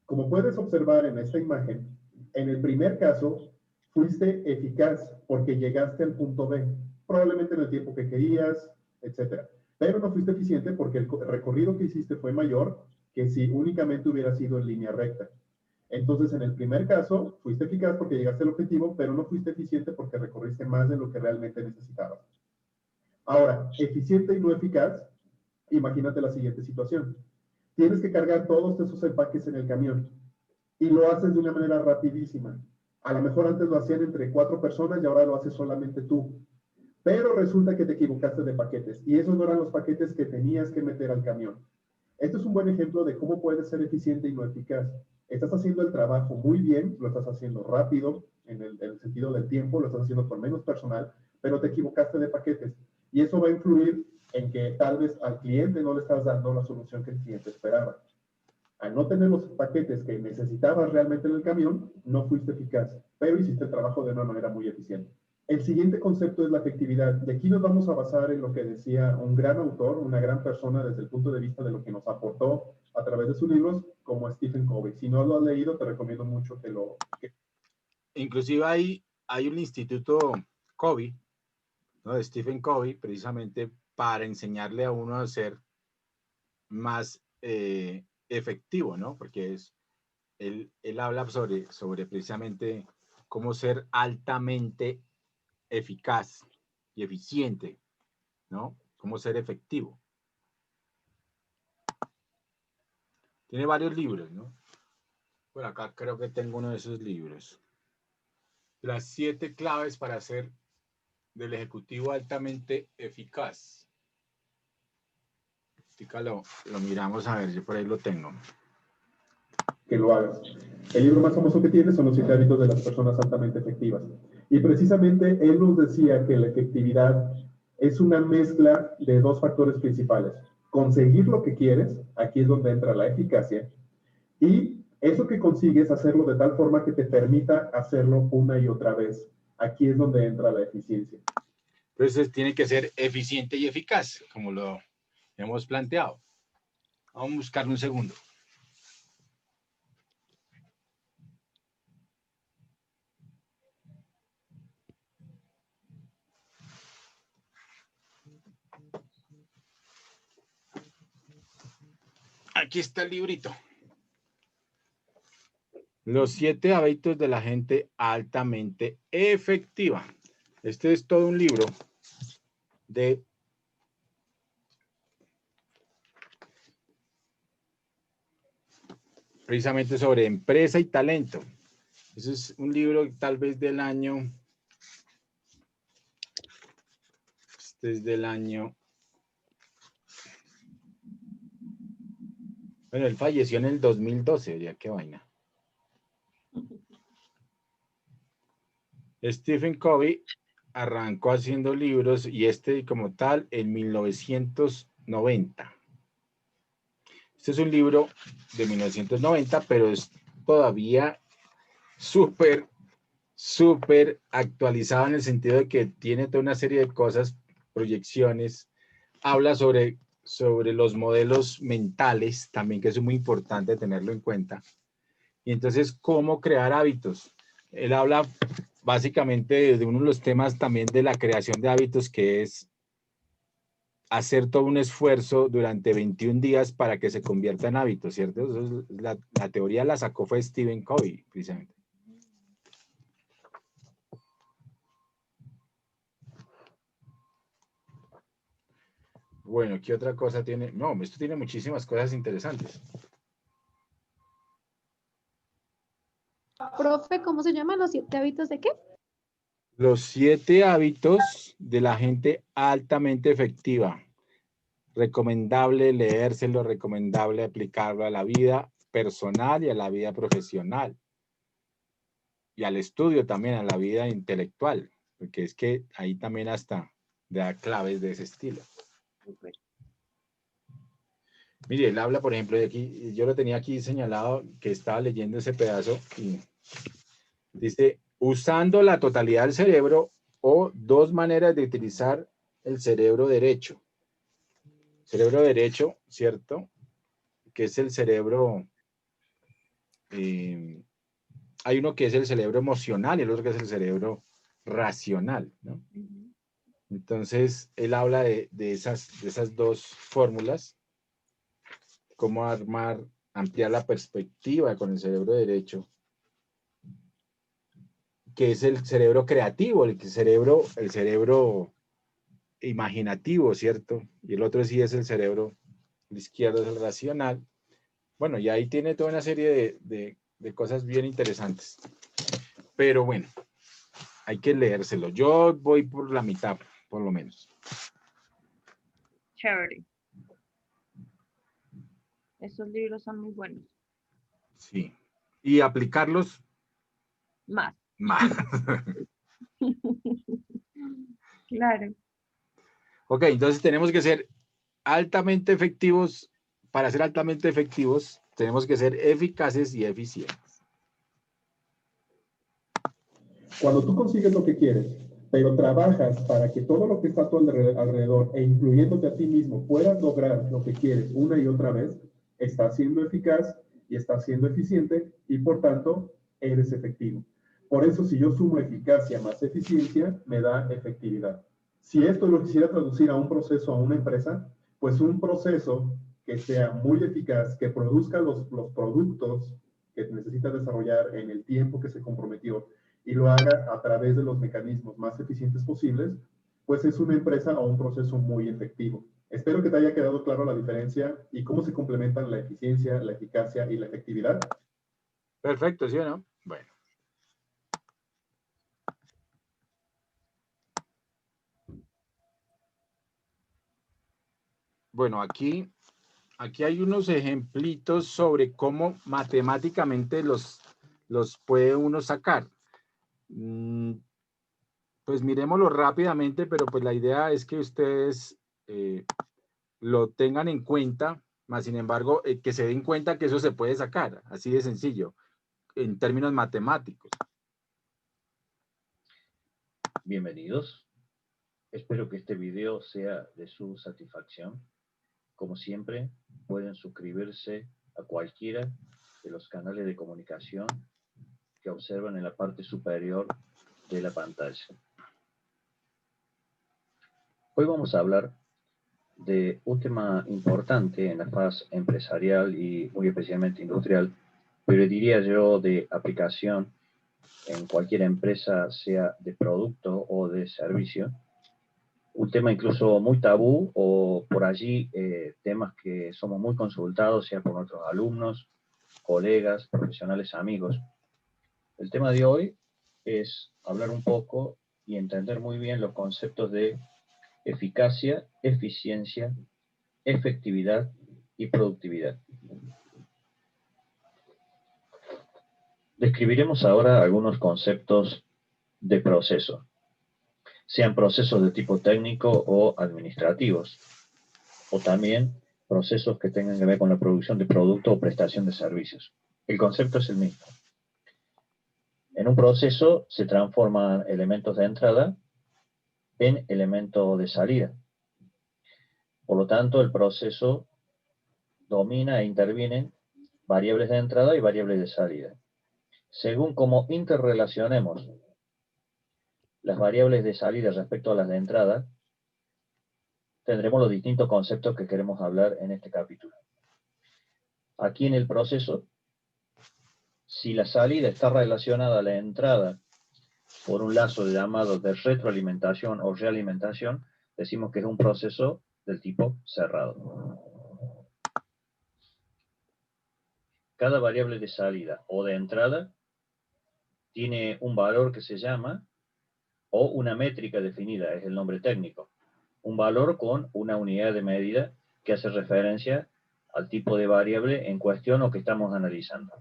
Como puedes observar en esta imagen, en el primer caso fuiste eficaz porque llegaste al punto B, probablemente en el tiempo que querías, etcétera. Pero no fuiste eficiente porque el recorrido que hiciste fue mayor que si únicamente hubiera sido en línea recta. Entonces, en el primer caso, fuiste eficaz porque llegaste al objetivo, pero no fuiste eficiente porque recorriste más de lo que realmente necesitabas. Ahora, eficiente y no eficaz, imagínate la siguiente situación. Tienes que cargar todos esos empaques en el camión y lo haces de una manera rapidísima. A lo mejor antes lo hacían entre 4 personas y ahora lo haces solamente tú. Pero resulta que te equivocaste de paquetes y esos no eran los paquetes que tenías que meter al camión. Esto es un buen ejemplo de cómo puedes ser eficiente y no eficaz. Estás haciendo el trabajo muy bien, lo estás haciendo rápido, en el sentido del tiempo, lo estás haciendo con menos personal, pero te equivocaste de paquetes. Y eso va a influir en que tal vez al cliente no le estás dando la solución que el cliente esperaba. Al no tener los paquetes que necesitabas realmente en el camión, no fuiste eficaz, pero hiciste el trabajo de una manera muy eficiente. El siguiente concepto es la efectividad. Y aquí nos vamos a basar en lo que decía un gran autor, una gran persona desde el punto de vista de lo que nos aportó a través de sus libros, como Stephen Covey. Si no lo has leído, te recomiendo mucho que lo... Inclusive hay un instituto Covey, ¿no? De Stephen Covey, precisamente para enseñarle a uno a ser más efectivo, ¿no? Porque él habla sobre precisamente cómo ser altamente eficaz y eficiente, ¿no? Cómo ser efectivo. Tiene varios libros, ¿no? Por acá creo que tengo uno de esos libros. Las 7 claves para ser del ejecutivo altamente eficaz. Lo miramos a ver, yo por ahí lo tengo. Que lo hagas. El libro más famoso que tiene son los 7 hábitos de las personas altamente efectivas. Y precisamente él nos decía que la efectividad es una mezcla de 2 factores principales. Conseguir lo que quieres, aquí es donde entra la eficacia, y eso que consigues hacerlo de tal forma que te permita hacerlo una y otra vez. Aquí es donde entra la eficiencia. Entonces tiene que ser eficiente y eficaz, como lo hemos planteado. Vamos a buscar un segundo. Aquí está el librito. Los 7 hábitos de la gente altamente efectiva. Este es todo un libro de precisamente sobre empresa y talento. Ese es un libro tal vez del año, este es del año, bueno, él falleció en el 2012, ya qué vaina. Stephen Covey arrancó haciendo libros y este como tal en 1990. Este es un libro de 1990, pero es todavía súper actualizado en el sentido de que tiene toda una serie de cosas, proyecciones, habla sobre los modelos mentales, también que es muy importante tenerlo en cuenta. Y entonces, ¿cómo crear hábitos? Él habla básicamente de uno de los temas también de la creación de hábitos, que es hacer todo un esfuerzo durante 21 días para que se convierta en hábito, ¿cierto? Eso es la teoría la sacó fue Stephen Covey, precisamente. Bueno, ¿qué otra cosa tiene? No, esto tiene muchísimas cosas interesantes. Profe, ¿cómo se llaman los 7 hábitos de qué? Los 7 hábitos de la gente altamente efectiva. Recomendable leérselo, recomendable aplicarlo a la vida personal y a la vida profesional. Y al estudio también, a la vida intelectual. Porque es que ahí también hasta da claves de ese estilo. Mire, él habla, por ejemplo, de aquí, yo lo tenía aquí señalado, que estaba leyendo ese pedazo y dice, usando la totalidad del cerebro o 2 maneras de utilizar el cerebro derecho. Cerebro derecho, ¿cierto? Que es el cerebro, hay uno que es el cerebro emocional y el otro que es el cerebro racional, ¿no? Entonces, él habla de esas 2 fórmulas, cómo ampliar la perspectiva con el cerebro derecho, que es el cerebro creativo, el cerebro imaginativo, ¿cierto? Y el otro sí es el cerebro, el izquierdo es el racional. Bueno, y ahí tiene toda una serie de cosas bien interesantes. Pero bueno, hay que leérselo. Yo voy por la mitad, por lo menos. Chévere. Esos libros son muy buenos. Sí. Y aplicarlos Más. más. Claro. Ok, entonces tenemos que ser altamente efectivos. Para ser altamente efectivos, tenemos que ser eficaces y eficientes. Cuando tú consigues lo que quieres, pero trabajas para que todo lo que está a tu alrededor e incluyéndote a ti mismo puedas lograr lo que quieres una y otra vez, estás siendo eficaz y estás siendo eficiente y por tanto eres efectivo. Por eso si yo sumo eficacia más eficiencia, me da efectividad. Si esto lo quisiera traducir a un proceso, a una empresa, pues un proceso que sea muy eficaz, que produzca los productos que necesita desarrollar en el tiempo que se comprometió, y lo haga a través de los mecanismos más eficientes posibles, pues es una empresa o un proceso muy efectivo. Espero que te haya quedado claro la diferencia y cómo se complementan la eficiencia, la eficacia y la efectividad. Perfecto, ¿sí o no? Bueno. Bueno, aquí hay unos ejemplitos sobre cómo matemáticamente los puede uno sacar. Pues miremoslo rápidamente, pero pues la idea es que ustedes lo tengan en cuenta, más sin embargo, que se den cuenta que eso se puede sacar, así de sencillo, en términos matemáticos. Bienvenidos. Espero que este video sea de su satisfacción. Como siempre, pueden suscribirse a cualquiera de los canales de comunicación que observan en la parte superior de la pantalla. Hoy vamos a hablar de un tema importante en la fase empresarial y muy especialmente industrial, pero diría yo de aplicación en cualquier empresa, sea de producto o de servicio. Un tema incluso muy tabú o por allí temas que somos muy consultados, sea por nuestros alumnos, colegas, profesionales, amigos. El tema de hoy es hablar un poco y entender muy bien los conceptos de eficacia, eficiencia, efectividad y productividad. Describiremos ahora algunos conceptos de proceso, sean procesos de tipo técnico o administrativos, o también procesos que tengan que ver con la producción de producto o prestación de servicios. El concepto es el mismo. En un proceso se transforman elementos de entrada en elementos de salida. Por lo tanto, el proceso domina e intervienen variables de entrada y variables de salida. Según cómo interrelacionemos las variables de salida respecto a las de entrada, tendremos los distintos conceptos que queremos hablar en este capítulo. Aquí en el proceso, si la salida está relacionada a la entrada por un lazo llamado de retroalimentación o realimentación, decimos que es un proceso del tipo cerrado. Cada variable de salida o de entrada tiene un valor que se llama, o una métrica definida, es el nombre técnico. Un valor con una unidad de medida que hace referencia al tipo de variable en cuestión o que estamos analizando.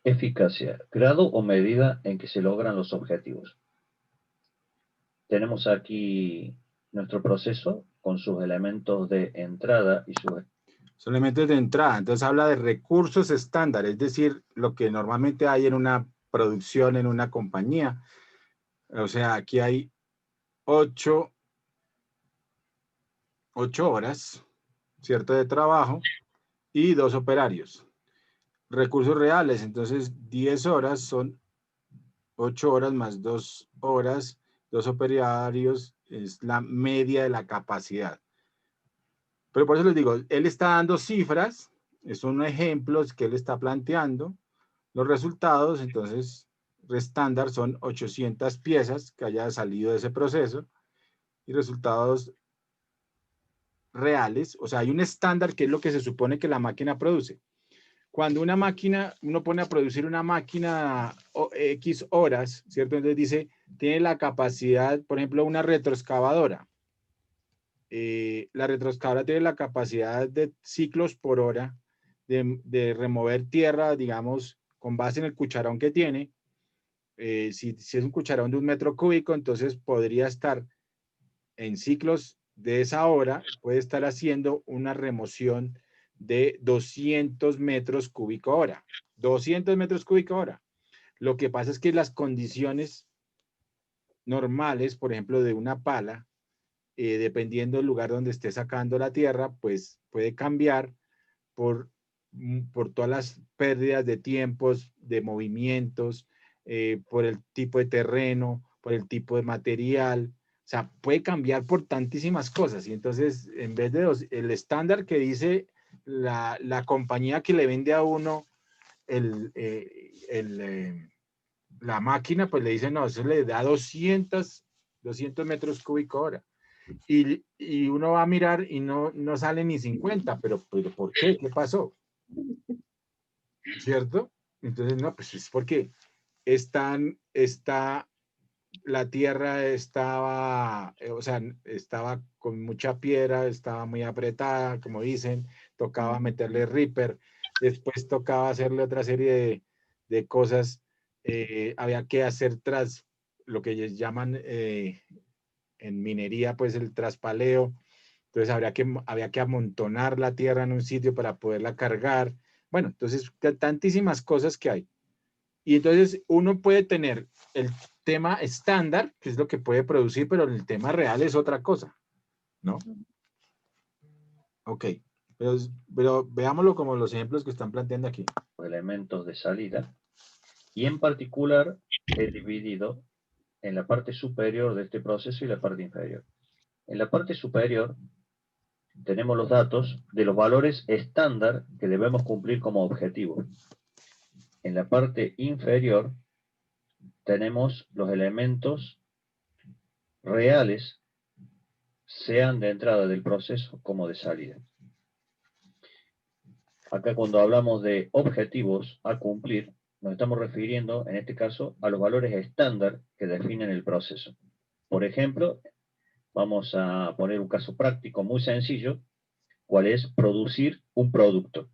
Eficacia, grado o medida en que se logran los objetivos. Tenemos aquí nuestro proceso con sus elementos de entrada y sus Elementos de entrada. Entonces habla de recursos estándar, es decir, lo que normalmente hay en una producción, en una compañía. O sea, aquí hay 8 horas, ¿cierto?, de trabajo y 2 operarios. Recursos reales, entonces 10 horas son 8 horas más 2 horas, 2 operarios, es la media de la capacidad. Pero por eso les digo, él está dando cifras, son ejemplos que él está planteando. Los resultados, entonces, estándar son 800 piezas que haya salido de ese proceso y resultados reales. O sea, hay un estándar que es lo que se supone que la máquina produce. Cuando una máquina, uno pone a producir una máquina X horas, ¿cierto? Entonces dice, tiene la capacidad, por ejemplo, una retroexcavadora. La retroexcavadora tiene la capacidad de ciclos por hora de remover tierra, digamos, con base en el cucharón que tiene. Si es un cucharón de 1 metro cúbico, entonces podría estar en ciclos de esa hora, puede estar haciendo una remoción de 200 metros cúbico hora. 200 metros cúbico hora. Lo que pasa es que las condiciones normales, por ejemplo, de una pala, dependiendo del lugar donde esté sacando la tierra, pues puede cambiar por todas las pérdidas de tiempos, de movimientos, por el tipo de terreno, por el tipo de material. O sea, puede cambiar por tantísimas cosas. Y entonces, en vez de el estándar que dice la compañía que le vende a uno la máquina, pues le dice, no, eso le da 200 metros cúbicos hora. Y uno va a mirar y no sale ni 50, pero ¿por qué? ¿Qué pasó? ¿Cierto? Entonces, no, pues es porque la tierra estaba, o sea, estaba con mucha piedra, estaba muy apretada, como dicen, tocaba meterle ripper, después tocaba hacerle otra serie de cosas, había que hacer tras lo que ellos llaman en minería, pues el traspaleo. Entonces había que amontonar la tierra en un sitio para poderla cargar. Bueno, entonces tantísimas cosas que hay. Y entonces uno puede tener el tema estándar, que es lo que puede producir, pero el tema real es otra cosa, ¿no? Ok, pero veámoslo como los ejemplos que están planteando aquí. elementos de salida, y en particular he dividido en la parte superior de este proceso y la parte inferior. En la parte superior tenemos los datos de los valores estándar que debemos cumplir como objetivo. En la parte inferior tenemos los elementos reales, sean de entrada del proceso como de salida. Acá cuando hablamos de objetivos a cumplir, nos estamos refiriendo, en este caso, a los valores estándar que definen el proceso. Por ejemplo, vamos a poner un caso práctico muy sencillo, cuál es producir un producto.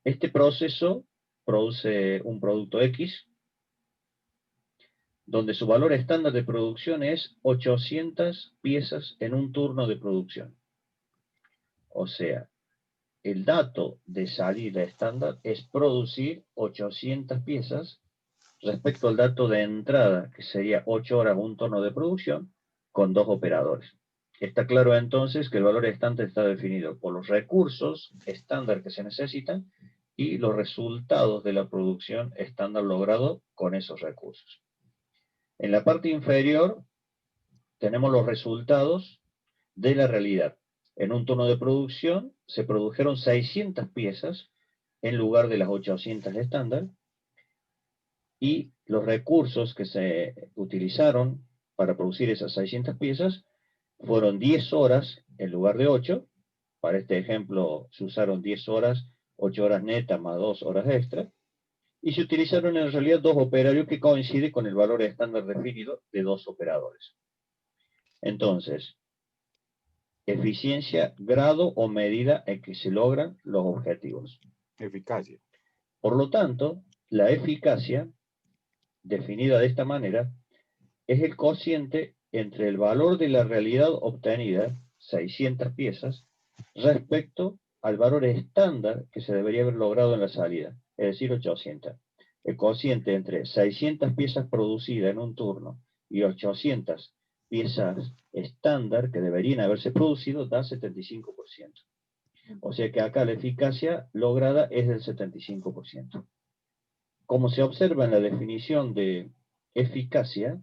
Este proceso produce un producto X, donde su valor estándar de producción es 800 piezas en un turno de producción. O sea, el dato de salida estándar es producir 800 piezas respecto al dato de entrada, que sería 8 horas un turno de producción, con 2 operadores. Está claro entonces que el valor estándar está definido por los recursos estándar que se necesitan y los resultados de la producción estándar logrado con esos recursos. En la parte inferior tenemos los resultados de la realidad. En un turno de producción se produjeron 600 piezas en lugar de las 800 estándar, y los recursos que se utilizaron para producir esas 600 piezas fueron 10 horas en lugar de 8. Para este ejemplo se usaron 10 horas, 8 horas netas más 2 horas extra. Y se utilizaron en realidad 2 operarios que coinciden con el valor estándar definido de 2 operadores. Entonces, eficiencia, grado o medida en que se logran los objetivos. Eficacia. Por lo tanto, la eficacia, definida de esta manera, es el cociente entre el valor de la realidad obtenida, 600 piezas, respecto al valor estándar que se debería haber logrado en la salida, es decir, 800. El cociente entre 600 piezas producidas en un turno y 800 piezas estándar que deberían haberse producido da 75%. O sea que acá la eficacia lograda es del 75%. Como se observa en la definición de eficacia,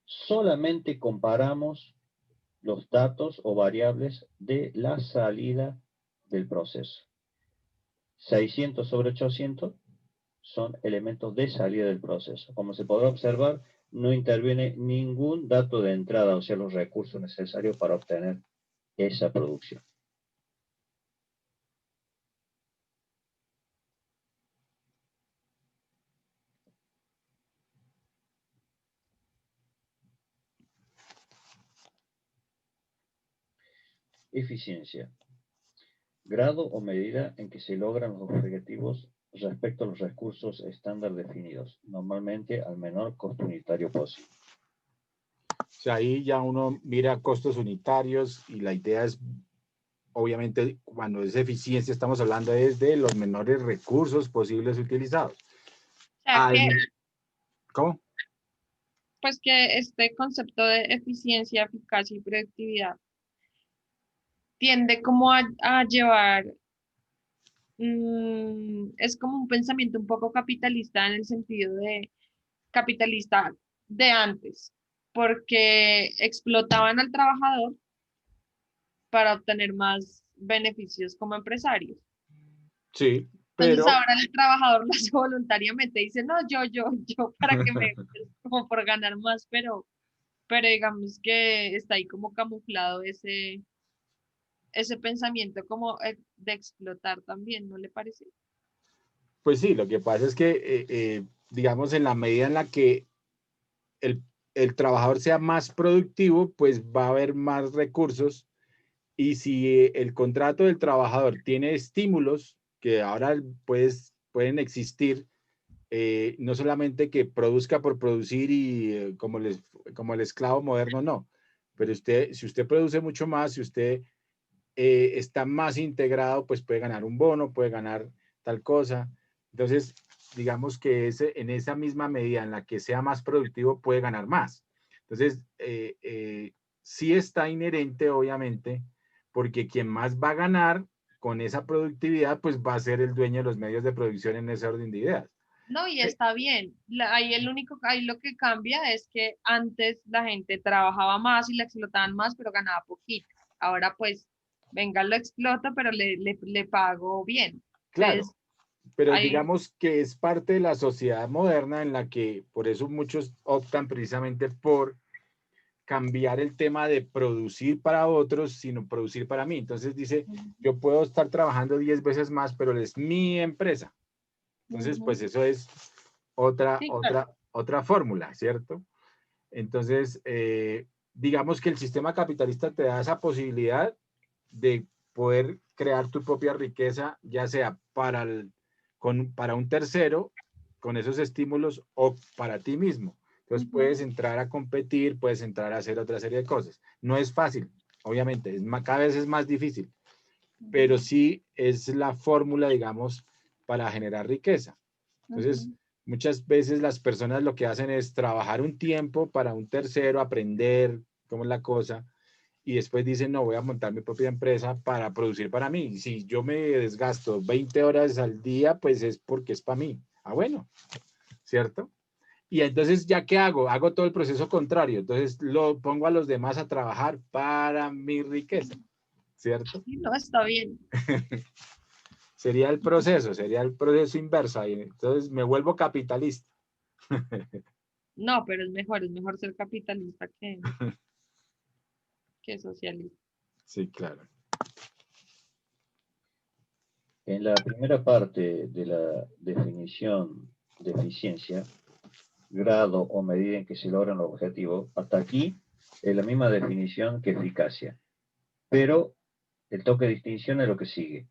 solamente comparamos los datos o variables de la salida del proceso. 600 sobre 800 son elementos de salida del proceso. Como se podrá observar, no interviene ningún dato de entrada, o sea, los recursos necesarios para obtener esa producción. Eficiencia. Grado o medida en que se logran los objetivos respecto a los recursos estándar definidos, normalmente al menor costo unitario posible. O sea, ahí ya uno mira costos unitarios y la idea es, obviamente, cuando es eficiencia, estamos hablando de los menores recursos posibles utilizados. O sea, que, ¿Cómo? pues que este concepto de eficiencia, eficacia y productividad tiende como a llevar, es como un pensamiento un poco capitalista en el sentido de capitalista de antes, porque explotaban al trabajador para obtener más beneficios como empresarios. Sí, Entonces pero ahora el trabajador lo hace voluntariamente, dice, no, yo, para que me, como por ganar más, pero digamos que está ahí como camuflado ese pensamiento como de explotar también, ¿no le parece? pues sí, lo que pasa es que, digamos, en la medida en la que el, el trabajador sea más productivo, pues va a haber más recursos. Y si el contrato del trabajador tiene estímulos que ahora pues, pueden existir, no solamente que produzca por producir y como el esclavo moderno, no. Pero si usted produce mucho más, si usted está más integrado, pues puede ganar un bono, puede ganar tal cosa. Entonces, digamos que en esa misma medida en la que sea más productivo, puede ganar más. Entonces, sí está inherente, obviamente, porque quien más va a ganar con esa productividad, pues va a ser el dueño de los medios de producción en ese orden de ideas. No, y está bien. Ahí lo que cambia es que antes la gente trabajaba más y la explotaban más, pero ganaba poquito. Ahora pues, venga, lo explota, pero le pago bien. Claro, Entonces, pero ahí, digamos que es parte de la sociedad moderna en la que por eso muchos optan precisamente por cambiar el tema de producir para otros, sino producir para mí. Entonces dice, yo puedo estar trabajando 10 veces más, pero es mi empresa. Entonces, pues eso es sí, claro. otra fórmula, ¿cierto? Entonces, digamos que el sistema capitalista te da esa posibilidad de poder crear tu propia riqueza, ya sea para un tercero, con esos estímulos, o para ti mismo. Entonces puedes entrar a competir, puedes entrar a hacer otra serie de cosas. No es fácil, obviamente, cada vez es más difícil, pero sí es la fórmula, digamos, para generar riqueza. Entonces, Muchas veces las personas lo que hacen es trabajar un tiempo para un tercero, aprender cómo es la cosa, y después dicen, no, voy a montar mi propia empresa para producir para mí. Si yo me desgasto 20 horas al día, pues es porque es para mí. Ah, bueno, ¿cierto? Y entonces, ¿ya qué hago? Hago todo el proceso contrario. Entonces, lo pongo a los demás a trabajar para mi riqueza, ¿cierto? Sí, no, está bien. Sería el proceso inverso. Y entonces, me vuelvo capitalista. No, pero es mejor ser capitalista que socialista. Sí, claro. En la primera parte de la definición de eficiencia, grado o medida en que se logran los objetivos, hasta aquí es la misma definición que eficacia. Pero el toque de distinción es lo que sigue.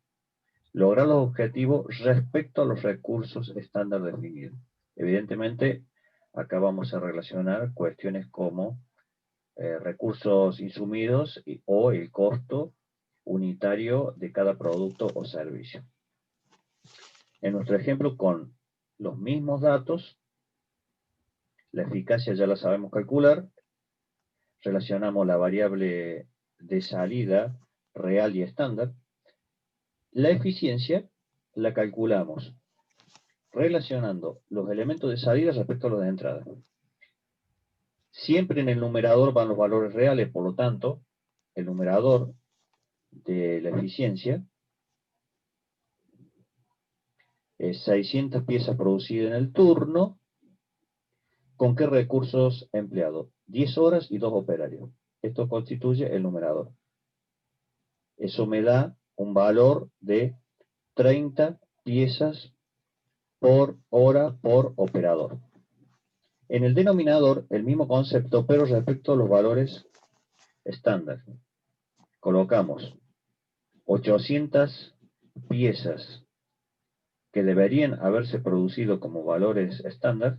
Lograr los objetivos respecto a los recursos estándar definidos. Evidentemente, acá vamos a relacionar cuestiones como recursos insumidos o el costo unitario de cada producto o servicio. En nuestro ejemplo, con los mismos datos, la eficacia ya la sabemos calcular, relacionamos la variable de salida real y estándar. La eficiencia la calculamos relacionando los elementos de salida respecto a los de entrada. Siempre en el numerador van los valores reales, por lo tanto, el numerador de la eficiencia es 600 piezas producidas en el turno. ¿Con qué recursos empleados? 10 horas y 2 operarios. Esto constituye el numerador. Eso me da un valor de 30 piezas por hora por operador. En el denominador, el mismo concepto, pero respecto a los valores estándar. Colocamos 800 piezas que deberían haberse producido como valores estándar,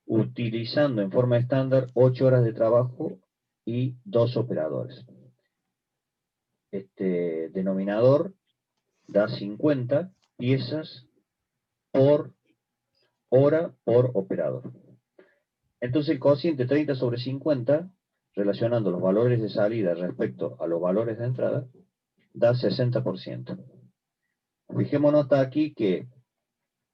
utilizando en forma estándar 8 horas de trabajo y 2 operadores. Este denominador da 50 piezas por hora por operador. Entonces el cociente 30 sobre 50, relacionando los valores de salida respecto a los valores de entrada, da 60%. Fijémonos hasta aquí que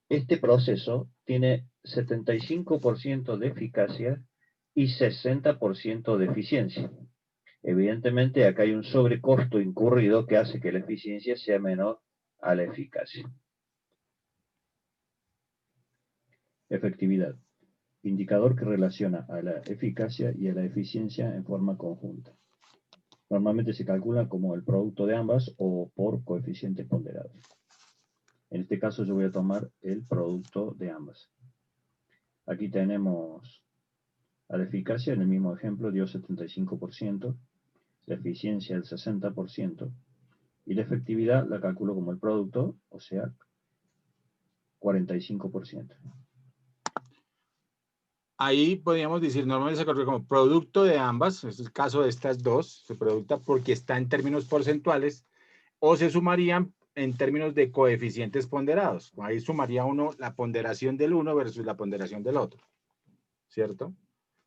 este proceso tiene 75% de eficacia y 60% de eficiencia. Evidentemente acá hay un sobrecosto incurrido que hace que la eficiencia sea menor a la eficacia. Efectividad. Indicador que relaciona a la eficacia y a la eficiencia en forma conjunta. Normalmente se calcula como el producto de ambas o por coeficientes ponderados. En este caso yo voy a tomar el producto de ambas. Aquí tenemos a la eficacia, en el mismo ejemplo dio 75%, la eficiencia el 60%, y la efectividad la calculo como el producto, o sea, 45%. Ahí podríamos decir, normalmente se calcula como producto de ambas, es el caso de estas dos, se producta porque está en términos porcentuales, o se sumarían en términos de coeficientes ponderados. Ahí sumaría uno la ponderación del uno versus la ponderación del otro, ¿cierto?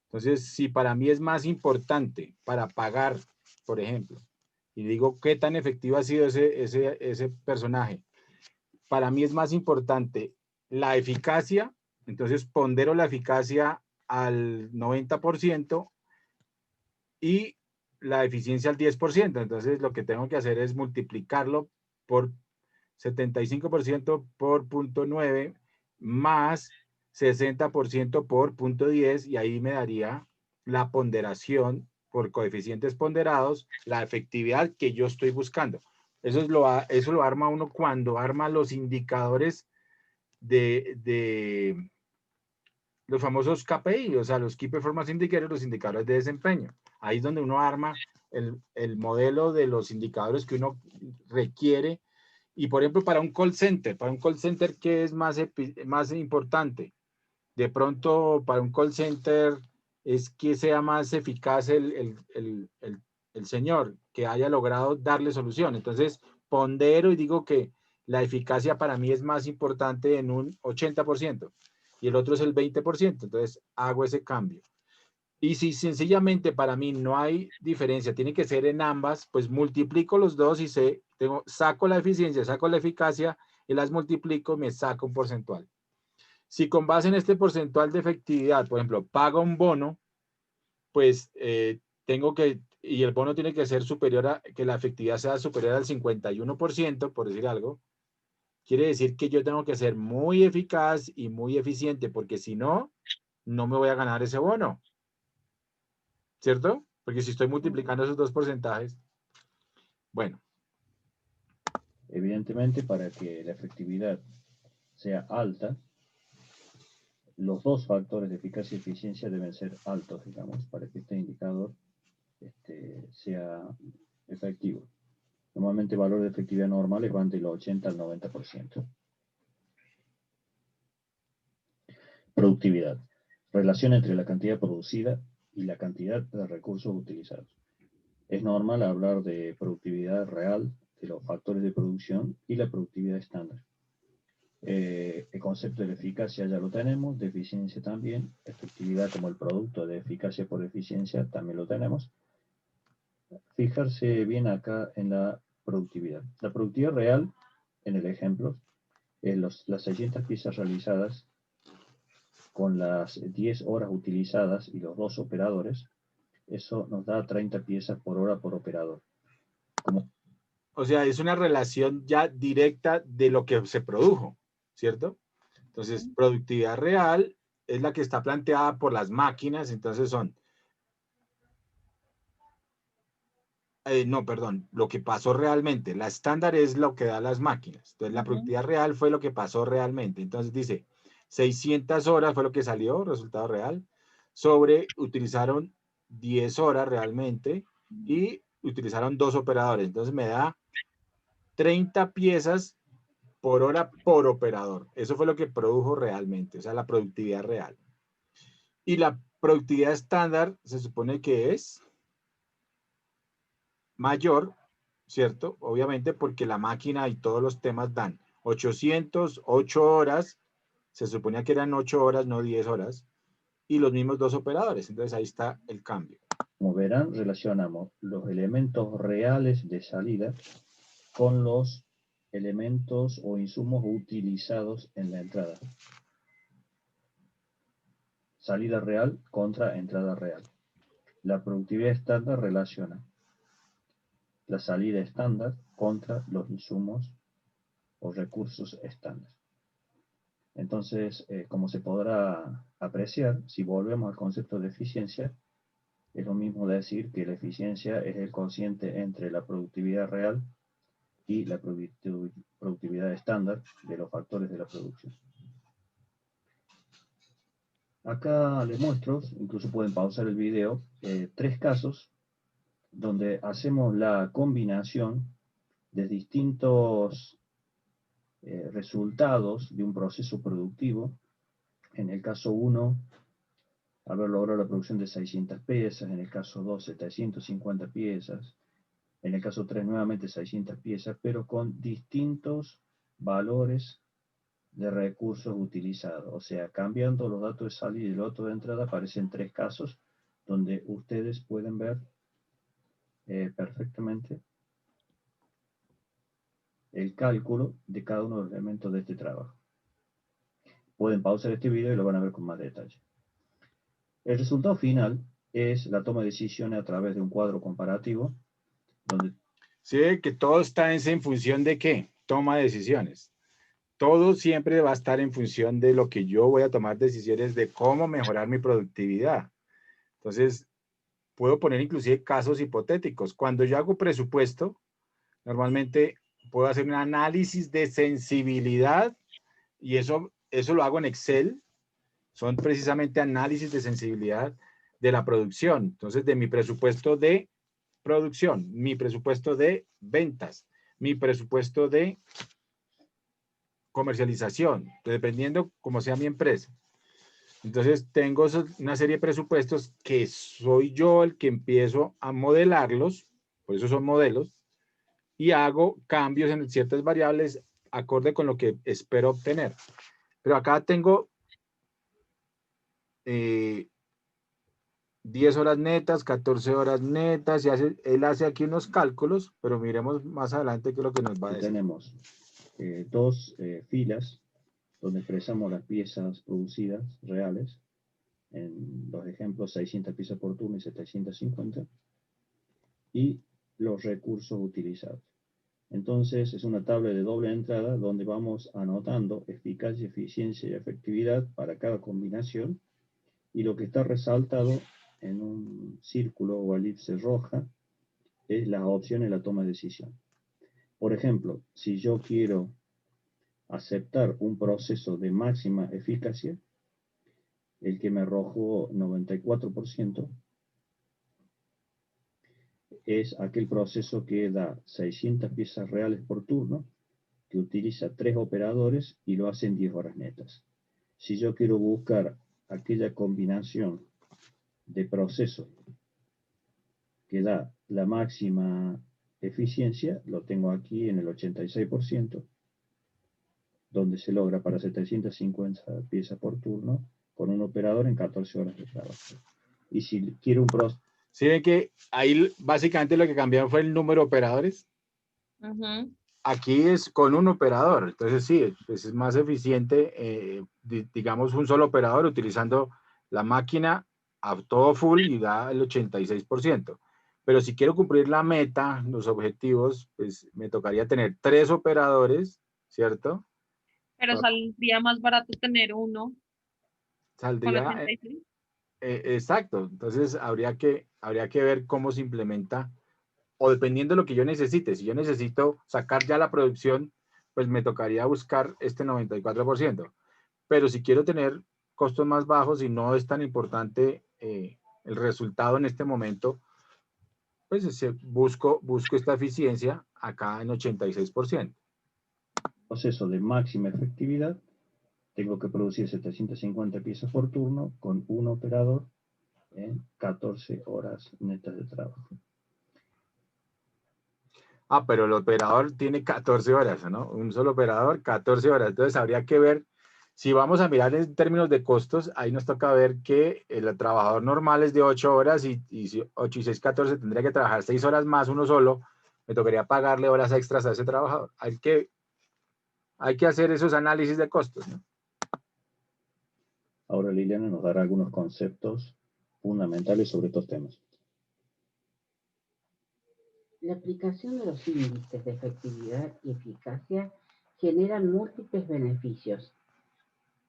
Entonces, si para mí es más importante para pagar, por ejemplo, y digo qué tan efectivo ha sido ese personaje, para mí es más importante la eficacia, entonces pondero la eficacia al 90% y la eficiencia al 10%. Entonces lo que tengo que hacer es multiplicarlo por 75% por 0.9 más 60% por 0.10 y ahí me daría la ponderación por coeficientes ponderados, la efectividad que yo estoy buscando. Eso lo arma uno cuando arma los indicadores de los famosos KPI, o sea, los Key Performance Indicators, los indicadores de desempeño. Ahí es donde uno arma el modelo de los indicadores que uno requiere. Y, por ejemplo, para un call center, ¿qué es más importante? De pronto, para un call center es que sea más eficaz el señor, que haya logrado darle solución. Entonces, pondero y digo que la eficacia para mí es más importante en un 80% y el otro es el 20%, entonces hago ese cambio. Y si sencillamente para mí no hay diferencia, tiene que ser en ambas, pues multiplico los dos y saco la eficiencia, saco la eficacia y las multiplico, me saco un porcentual. Si con base en este porcentual de efectividad, por ejemplo, pago un bono, pues y el bono tiene que ser superior a, que la efectividad sea superior al 51%, por decir algo, quiere decir que yo tengo que ser muy eficaz y muy eficiente, porque si no, no me voy a ganar ese bono. ¿Cierto? Porque si estoy multiplicando esos dos porcentajes, bueno. Evidentemente, para que la efectividad sea alta, los dos factores de eficacia y eficiencia deben ser altos, digamos, para que este indicador sea efectivo. Normalmente el valor de efectividad normales van del 80 al 90%. Productividad. Relación entre la cantidad producida y la cantidad de recursos utilizados. Es normal hablar de productividad real, de los factores de producción y la productividad estándar. El concepto de eficacia ya lo tenemos, de eficiencia también, efectividad como el producto de eficacia por eficiencia también lo tenemos. Fijarse bien acá en la productividad. La productividad real, en el ejemplo, es las 600 piezas realizadas con las 10 horas utilizadas y los dos operadores, eso nos da 30 piezas por hora por operador. O sea, es una relación ya directa de lo que se produjo, ¿cierto? Entonces, productividad real es la que está planteada por las máquinas, entonces son... no, perdón, lo que pasó realmente. La estándar es lo que da las máquinas. Entonces, la productividad real fue lo que pasó realmente. Entonces, dice, 600 horas fue lo que salió, resultado real, utilizaron 10 horas realmente y utilizaron 2 operadores. Entonces, me da 30 piezas por hora por operador. Eso fue lo que produjo realmente, o sea, la productividad real. Y la productividad estándar se supone que es mayor, ¿cierto? Obviamente porque la máquina y todos los temas dan 808 horas, se suponía que eran 8 horas, no 10 horas, y los mismos 2 operadores. Entonces ahí está el cambio. Como verán, relacionamos los elementos reales de salida con los elementos o insumos utilizados en la entrada. Salida real contra entrada real. La productividad estándar relaciona la salida estándar contra los insumos o recursos estándar. Entonces, como se podrá apreciar, si volvemos al concepto de eficiencia, es lo mismo decir que la eficiencia es el cociente entre la productividad real y la productividad estándar de los factores de la producción. Acá les muestro, incluso pueden pausar el video, 3 casos donde hacemos la combinación de distintos resultados de un proceso productivo. En el caso 1, haber logrado la producción de 600 piezas, en el caso 2, 750 piezas, en el caso 3, nuevamente 600 piezas, pero con distintos valores de recursos utilizados. O sea, cambiando los datos de salida y los datos de entrada, aparecen 3 casos donde ustedes pueden ver perfectamente el cálculo de cada uno de los elementos de este trabajo. Pueden pausar este video y lo van a ver con más detalle. El resultado final es la toma de decisiones a través de un cuadro comparativo. Donde... Sí, que todo está en función de ¿qué? Toma de decisiones. Todo siempre va a estar en función de lo que yo voy a tomar decisiones de cómo mejorar mi productividad. Entonces, puedo poner inclusive casos hipotéticos. Cuando yo hago presupuesto, normalmente puedo hacer un análisis de sensibilidad y eso lo hago en Excel. Son precisamente análisis de sensibilidad de la producción. Entonces, de mi presupuesto de producción, mi presupuesto de ventas, mi presupuesto de comercialización, dependiendo cómo sea mi empresa. Entonces, tengo una serie de presupuestos que soy yo el que empiezo a modelarlos, por eso son modelos, y hago cambios en ciertas variables acorde con lo que espero obtener. Pero acá tengo 10 horas netas, 14 horas netas, y él hace aquí unos cálculos, pero miremos más adelante qué es lo que nos va a decir. Tenemos dos filas donde expresamos las piezas producidas reales, en los ejemplos 600 piezas por turno y 750, y los recursos utilizados. Entonces es una tabla de doble entrada donde vamos anotando eficacia, eficiencia y efectividad para cada combinación, y lo que está resaltado en un círculo o elipse roja es las opciones de la toma de decisión. Por ejemplo, si yo quiero aceptar un proceso de máxima eficacia, el que me arrojó 94%, es aquel proceso que da 600 piezas reales por turno, que utiliza 3 operadores y lo hace en 10 horas netas. Si yo quiero buscar aquella combinación de procesos que da la máxima eficiencia, lo tengo aquí en el 86%, donde se logra para 750 piezas por turno con un operador en 14 horas de trabajo. Y si quiero un proceso... ¿Sí ven que ahí básicamente lo que cambiaron fue el número de operadores? Aquí es con un operador, entonces sí, pues es más eficiente, digamos, un solo operador utilizando la máquina a todo full y da el 86%. Pero si quiero cumplir la meta, los objetivos, pues me tocaría tener 3 operadores, ¿cierto? Pero saldría más barato tener uno Saldría, con 86. exacto, entonces habría que ver cómo se implementa, o dependiendo de lo que yo necesite. Si yo necesito sacar ya la producción, pues me tocaría buscar este 94%. Pero si quiero tener costos más bajos y no es tan importante el resultado en este momento, pues busco esta eficiencia acá en 86%. Proceso de máxima efectividad, tengo que producir 750 piezas por turno con un operador en 14 horas netas de trabajo. Ah, pero el operador tiene 14 horas, ¿no? Un solo operador, 14 horas. Entonces habría que ver, si vamos a mirar en términos de costos, ahí nos toca ver que el trabajador normal es de 8 horas y 8 y 6, 14, tendría que trabajar 6 horas más uno solo. Me tocaría pagarle horas extras a ese trabajador. Hay que hacer esos análisis de costos, ¿no? Ahora Liliana nos dará algunos conceptos fundamentales sobre estos temas. La aplicación de los índices de efectividad y eficacia generan múltiples beneficios.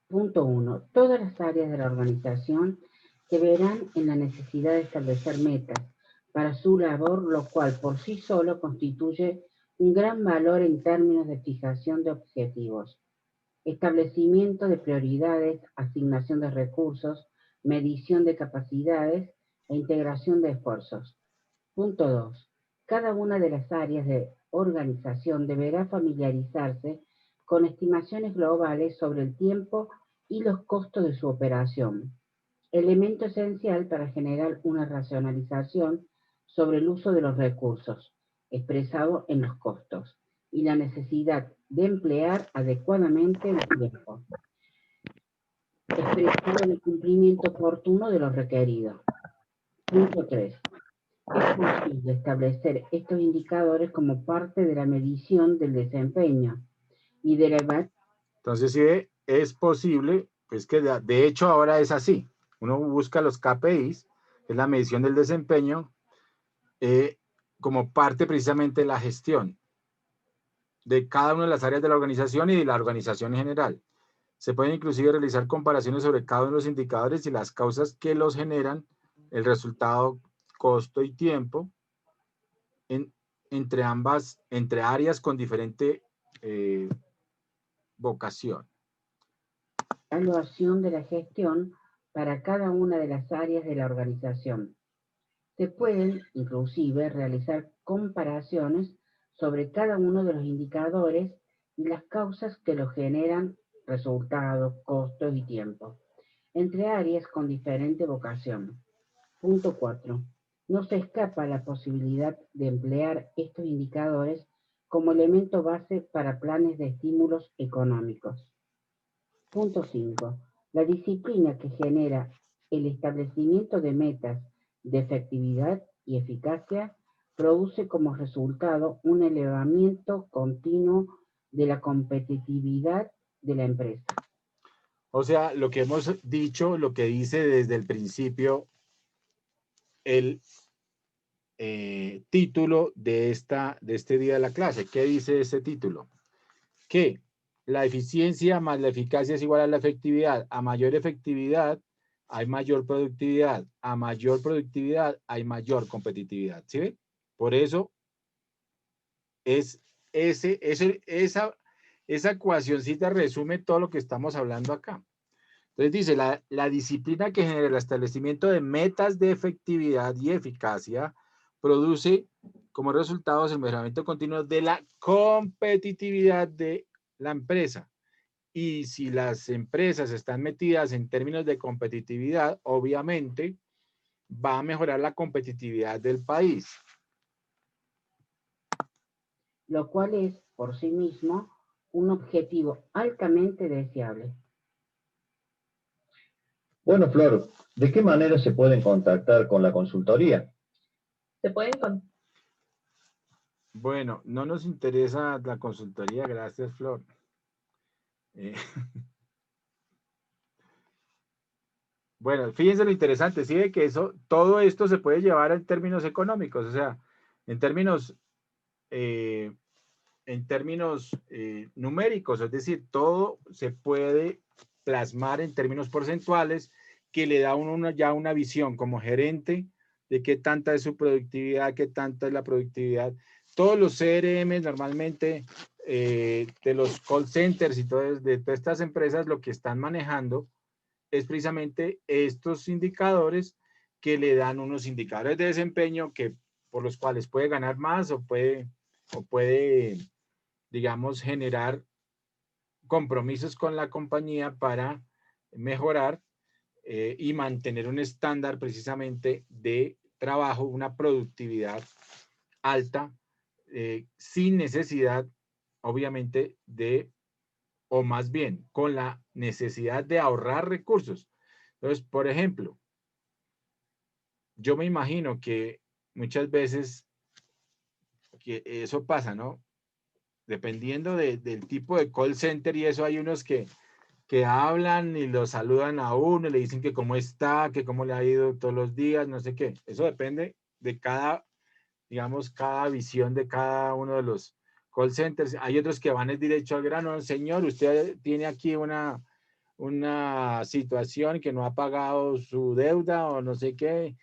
Punto 1. Todas las áreas de la organización se verán en la necesidad de establecer metas para su labor, lo cual por sí solo constituye un gran valor en términos de fijación de objetivos, establecimiento de prioridades, asignación de recursos, medición de capacidades e integración de esfuerzos. Punto 2. Cada una de las áreas de organización deberá familiarizarse con estimaciones globales sobre el tiempo y los costos de su operación, elemento esencial para generar una racionalización sobre el uso de los recursos, expresado en los costos, y la necesidad de emplear adecuadamente el tiempo, expresado en el cumplimiento oportuno de lo requerido. Punto 3. Es posible establecer estos indicadores como parte de la medición del desempeño y de la... Entonces, sí, es posible, pues que de hecho ahora es así. Uno busca los KPIs, que es la medición del desempeño, como parte precisamente de la gestión de cada una de las áreas de la organización y de la organización en general. Se pueden inclusive realizar comparaciones sobre cada uno de los indicadores y las causas que los generan, el resultado, costo y tiempo, entre áreas con diferente vocación. Evaluación de la gestión para cada una de las áreas de la organización. Se pueden, inclusive, realizar comparaciones sobre cada uno de los indicadores y las causas que los generan, resultados, costos y tiempo, entre áreas con diferente vocación. Punto 4. No se escapa la posibilidad de emplear estos indicadores como elemento base para planes de estímulos económicos. Punto 5. La disciplina que genera el establecimiento de metas de efectividad y eficacia produce como resultado un elevamiento continuo de la competitividad de la empresa. O sea, lo que hemos dicho, lo que dice desde el principio el título de este día de la clase. ¿Qué dice ese título? Que la eficiencia más la eficacia es igual a la efectividad. A mayor efectividad hay mayor productividad. A mayor productividad hay mayor competitividad. ¿Sí ven? Por eso es esa ecuacioncita resume todo lo que estamos hablando acá. Entonces dice, la disciplina que genera el establecimiento de metas de efectividad y eficacia produce como resultados el mejoramiento continuo de la competitividad de la empresa. Y si las empresas están metidas en términos de competitividad, obviamente va a mejorar la competitividad del país. Lo cual es, por sí mismo, un objetivo altamente deseable. Bueno, Flor, ¿de qué manera se pueden contactar con la consultoría? Se pueden Bueno, no nos interesa la consultoría, gracias, Flor. Bueno, fíjense lo interesante, sí, de que todo esto se puede llevar en términos económicos, o sea, en términos numéricos, es decir, todo se puede plasmar en términos porcentuales que le da a uno ya una visión como gerente de qué tanta es su productividad, qué tanta es la productividad. Todos los CRM normalmente de los call centers y de todas estas empresas lo que están manejando es precisamente estos indicadores que le dan unos indicadores de desempeño por los cuales puede ganar más o puede, digamos, generar compromisos con la compañía para mejorar y mantener un estándar precisamente de trabajo, una productividad alta, sin necesidad, obviamente, o más bien, con la necesidad de ahorrar recursos. Entonces, por ejemplo, yo me imagino que muchas veces que eso pasa, ¿no? Dependiendo del tipo de call center y eso, hay unos que hablan y lo saludan a uno y le dicen que cómo está, que cómo le ha ido todos los días, no sé qué. Eso depende de digamos, cada visión de cada uno de los call centers. Hay otros que van derecho al grano. Señor, usted tiene aquí una situación que no ha pagado su deuda o no sé qué,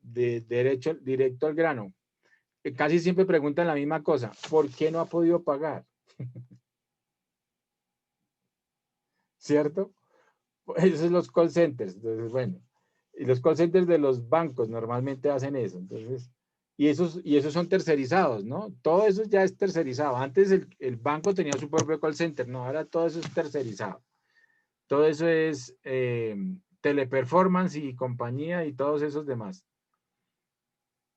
directo al grano. Casi siempre preguntan la misma cosa, ¿por qué no ha podido pagar? ¿Cierto? Esos son los call centers. Entonces, bueno, y los call centers de los bancos normalmente hacen eso. Entonces, y esos son tercerizados, ¿no? Todo eso ya es tercerizado. Antes el banco tenía su propio call center, no, ahora todo eso es tercerizado. Todo eso es Teleperformance y compañía y todos esos demás.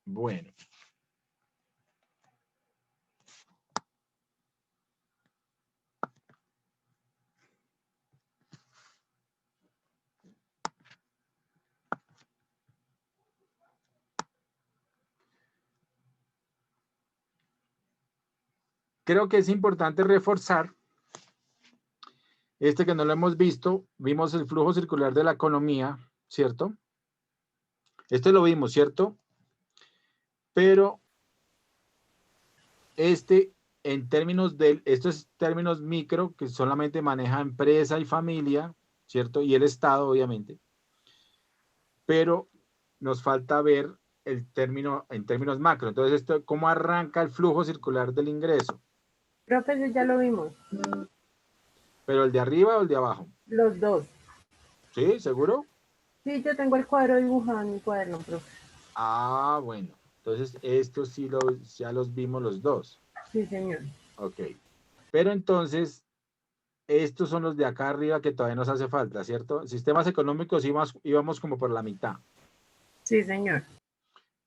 Bueno. Creo que es importante reforzar que no lo hemos visto, vimos el flujo circular de la economía, ¿cierto? Lo vimos, ¿cierto? Pero en términos estos términos micro, que solamente maneja empresa y familia, ¿cierto? Y el Estado, obviamente. Pero nos falta ver el término en términos macro. Entonces, ¿cómo arranca el flujo circular del ingreso? Profe, eso ya lo vimos. ¿Pero el de arriba o el de abajo? Los dos. ¿Sí? ¿Seguro? Sí, yo tengo el cuadro dibujado en mi cuaderno, profe. Ah, bueno. Entonces, estos sí ya los vimos los dos. Sí, señor. Ok. Pero entonces, estos son los de acá arriba que todavía nos hace falta, ¿cierto? Sistemas económicos íbamos como por la mitad. Sí, señor.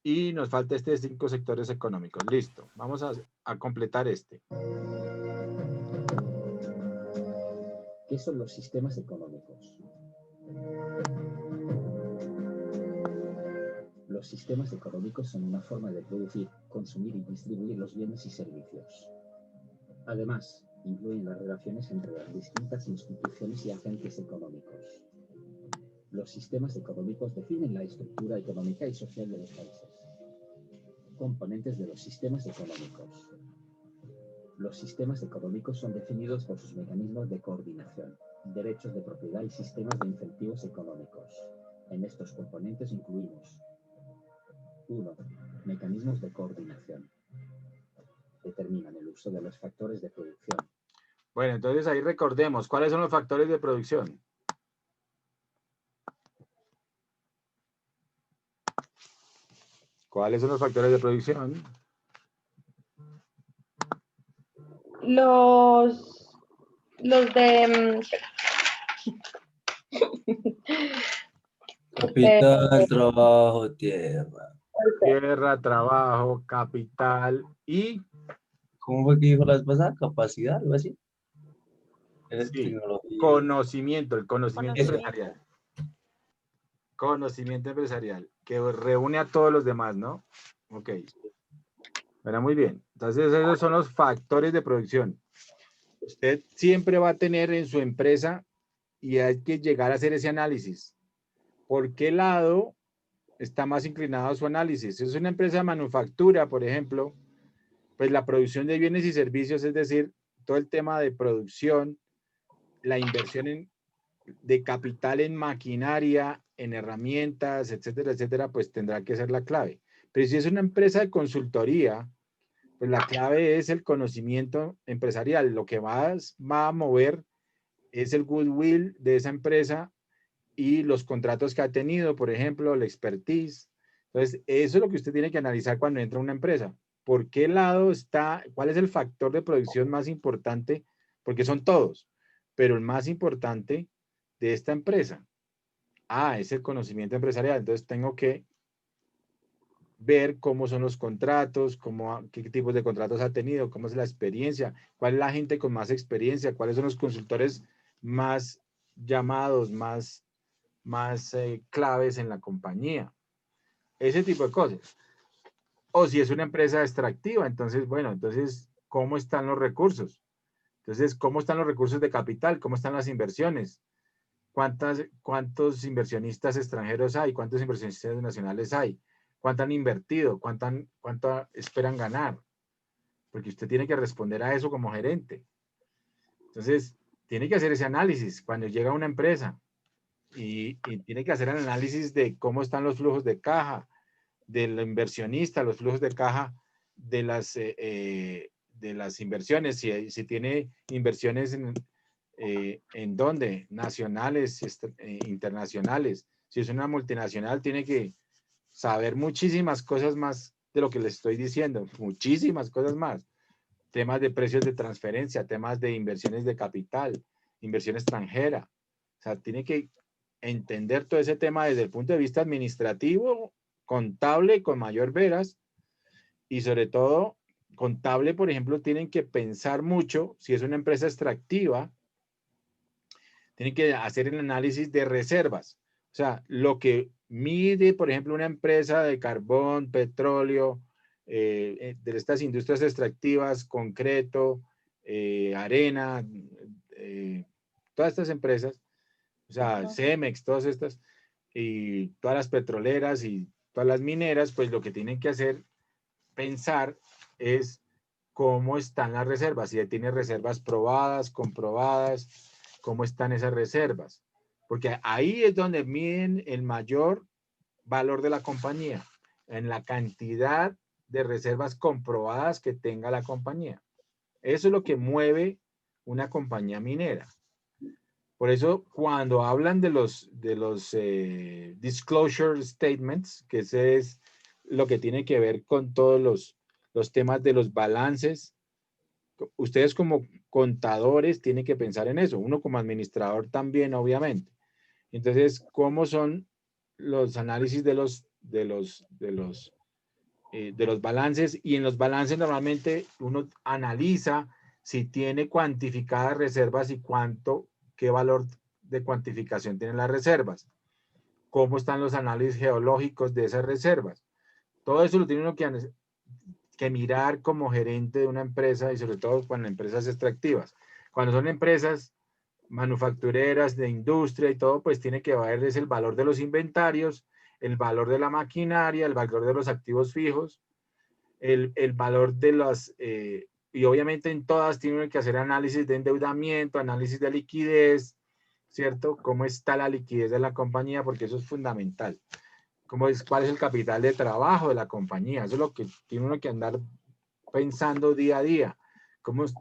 Y nos falta este de 5 sectores económicos. Listo. Vamos a completar este. ¿Qué son los sistemas económicos? Los sistemas económicos son una forma de producir, consumir y distribuir los bienes y servicios. Además, incluyen las relaciones entre las distintas instituciones y agentes económicos. Los sistemas económicos definen la estructura económica y social de los países. Componentes de los sistemas económicos. Los sistemas económicos son definidos por sus mecanismos de coordinación, derechos de propiedad y sistemas de incentivos económicos. En estos componentes incluimos 1. Mecanismos de coordinación. Determinan el uso de los factores de producción. Bueno, entonces ahí recordemos, ¿cuáles son los factores de producción? ¿Cuáles son los factores de producción? Los de... Capital, trabajo, tierra. Tierra, trabajo, capital y... ¿Cómo fue que dijo la vez pasada? Capacidad, algo así. Es sí, tecnología. conocimiento, el conocimiento Eso. empresarial. Conocimiento empresarial, que reúne a todos los demás, ¿no? Ok. Bueno, muy bien. Entonces, esos son los factores de producción. Usted siempre va a tener en su empresa y hay que llegar a hacer ese análisis. ¿Por qué lado está más inclinado a su análisis? Si es una empresa de manufactura, por ejemplo, pues la producción de bienes y servicios, es decir, todo el tema de producción, la inversión de capital en maquinaria, en herramientas, etcétera, etcétera, pues tendrá que ser la clave. Pero si es una empresa de consultoría, pues la clave es el conocimiento empresarial. Lo que va a mover es el goodwill de esa empresa y los contratos que ha tenido, por ejemplo, la expertise. Entonces, eso es lo que usted tiene que analizar cuando entra a una empresa. ¿Por qué lado está? ¿Cuál es el factor de producción más importante? Porque son todos, pero el más importante de esta empresa. Es el conocimiento empresarial. Entonces, tengo que ver cómo son los contratos, qué tipos de contratos ha tenido, cómo es la experiencia, cuál es la gente con más experiencia, cuáles son los consultores más llamados, más claves en la compañía. Ese tipo de cosas. O si es una empresa extractiva, entonces, bueno, entonces, ¿cómo están los recursos? Entonces, ¿cómo están los recursos de capital? ¿Cómo están las inversiones? ¿Cuántos inversionistas extranjeros hay? ¿Cuántos inversionistas nacionales hay? ¿Cuánto han invertido? ¿Cuánto esperan ganar? Porque usted tiene que responder a eso como gerente. Entonces, tiene que hacer ese análisis cuando llega a una empresa y tiene que hacer el análisis de cómo están los flujos de caja, del inversionista, los flujos de caja de las inversiones, si tiene inversiones en dónde, nacionales, internacionales. Si es una multinacional, tiene que saber muchísimas cosas más de lo que les estoy diciendo, muchísimas cosas más. Temas de precios de transferencia, temas de inversiones de capital, inversión extranjera. O sea, tiene que entender todo ese tema desde el punto de vista administrativo, contable, con mayor veras, y sobre todo, contable, por ejemplo, tienen que pensar mucho, si es una empresa extractiva, tienen que hacer el análisis de reservas. O sea, lo que mide, por ejemplo, una empresa de carbón, petróleo, de estas industrias extractivas, concreto, arena, todas estas empresas, o sea, Cemex, todas estas, y todas las petroleras y todas las mineras, pues lo que tienen que hacer, pensar, es cómo están las reservas, si tiene reservas probadas, comprobadas, cómo están esas reservas. Porque ahí es donde miden el mayor valor de la compañía, en la cantidad de reservas comprobadas que tenga la compañía. Eso es lo que mueve una compañía minera. Por eso, cuando hablan de los disclosure statements, que ese es lo que tiene que ver con todos los temas de los balances, ustedes como contadores tienen que pensar en eso, uno como administrador también, obviamente. Entonces, ¿cómo son los análisis de los de los balances, y en los balances normalmente uno analiza si tiene cuantificadas reservas y qué valor de cuantificación tienen las reservas, cómo están los análisis geológicos de esas reservas. Todo eso lo tiene uno que mirar como gerente de una empresa, y sobre todo cuando empresas extractivas. Cuando son empresas manufactureras, de industria y todo, pues tiene que ver es el valor de los inventarios, el valor de la maquinaria, el valor de los activos fijos, el valor de las, y obviamente en todas tienen que hacer análisis de endeudamiento, análisis de liquidez, ¿cierto? ¿Cómo está la liquidez de la compañía? Porque eso es fundamental. ¿Cuál es el capital de trabajo de la compañía? Eso es lo que tiene uno que andar pensando día a día.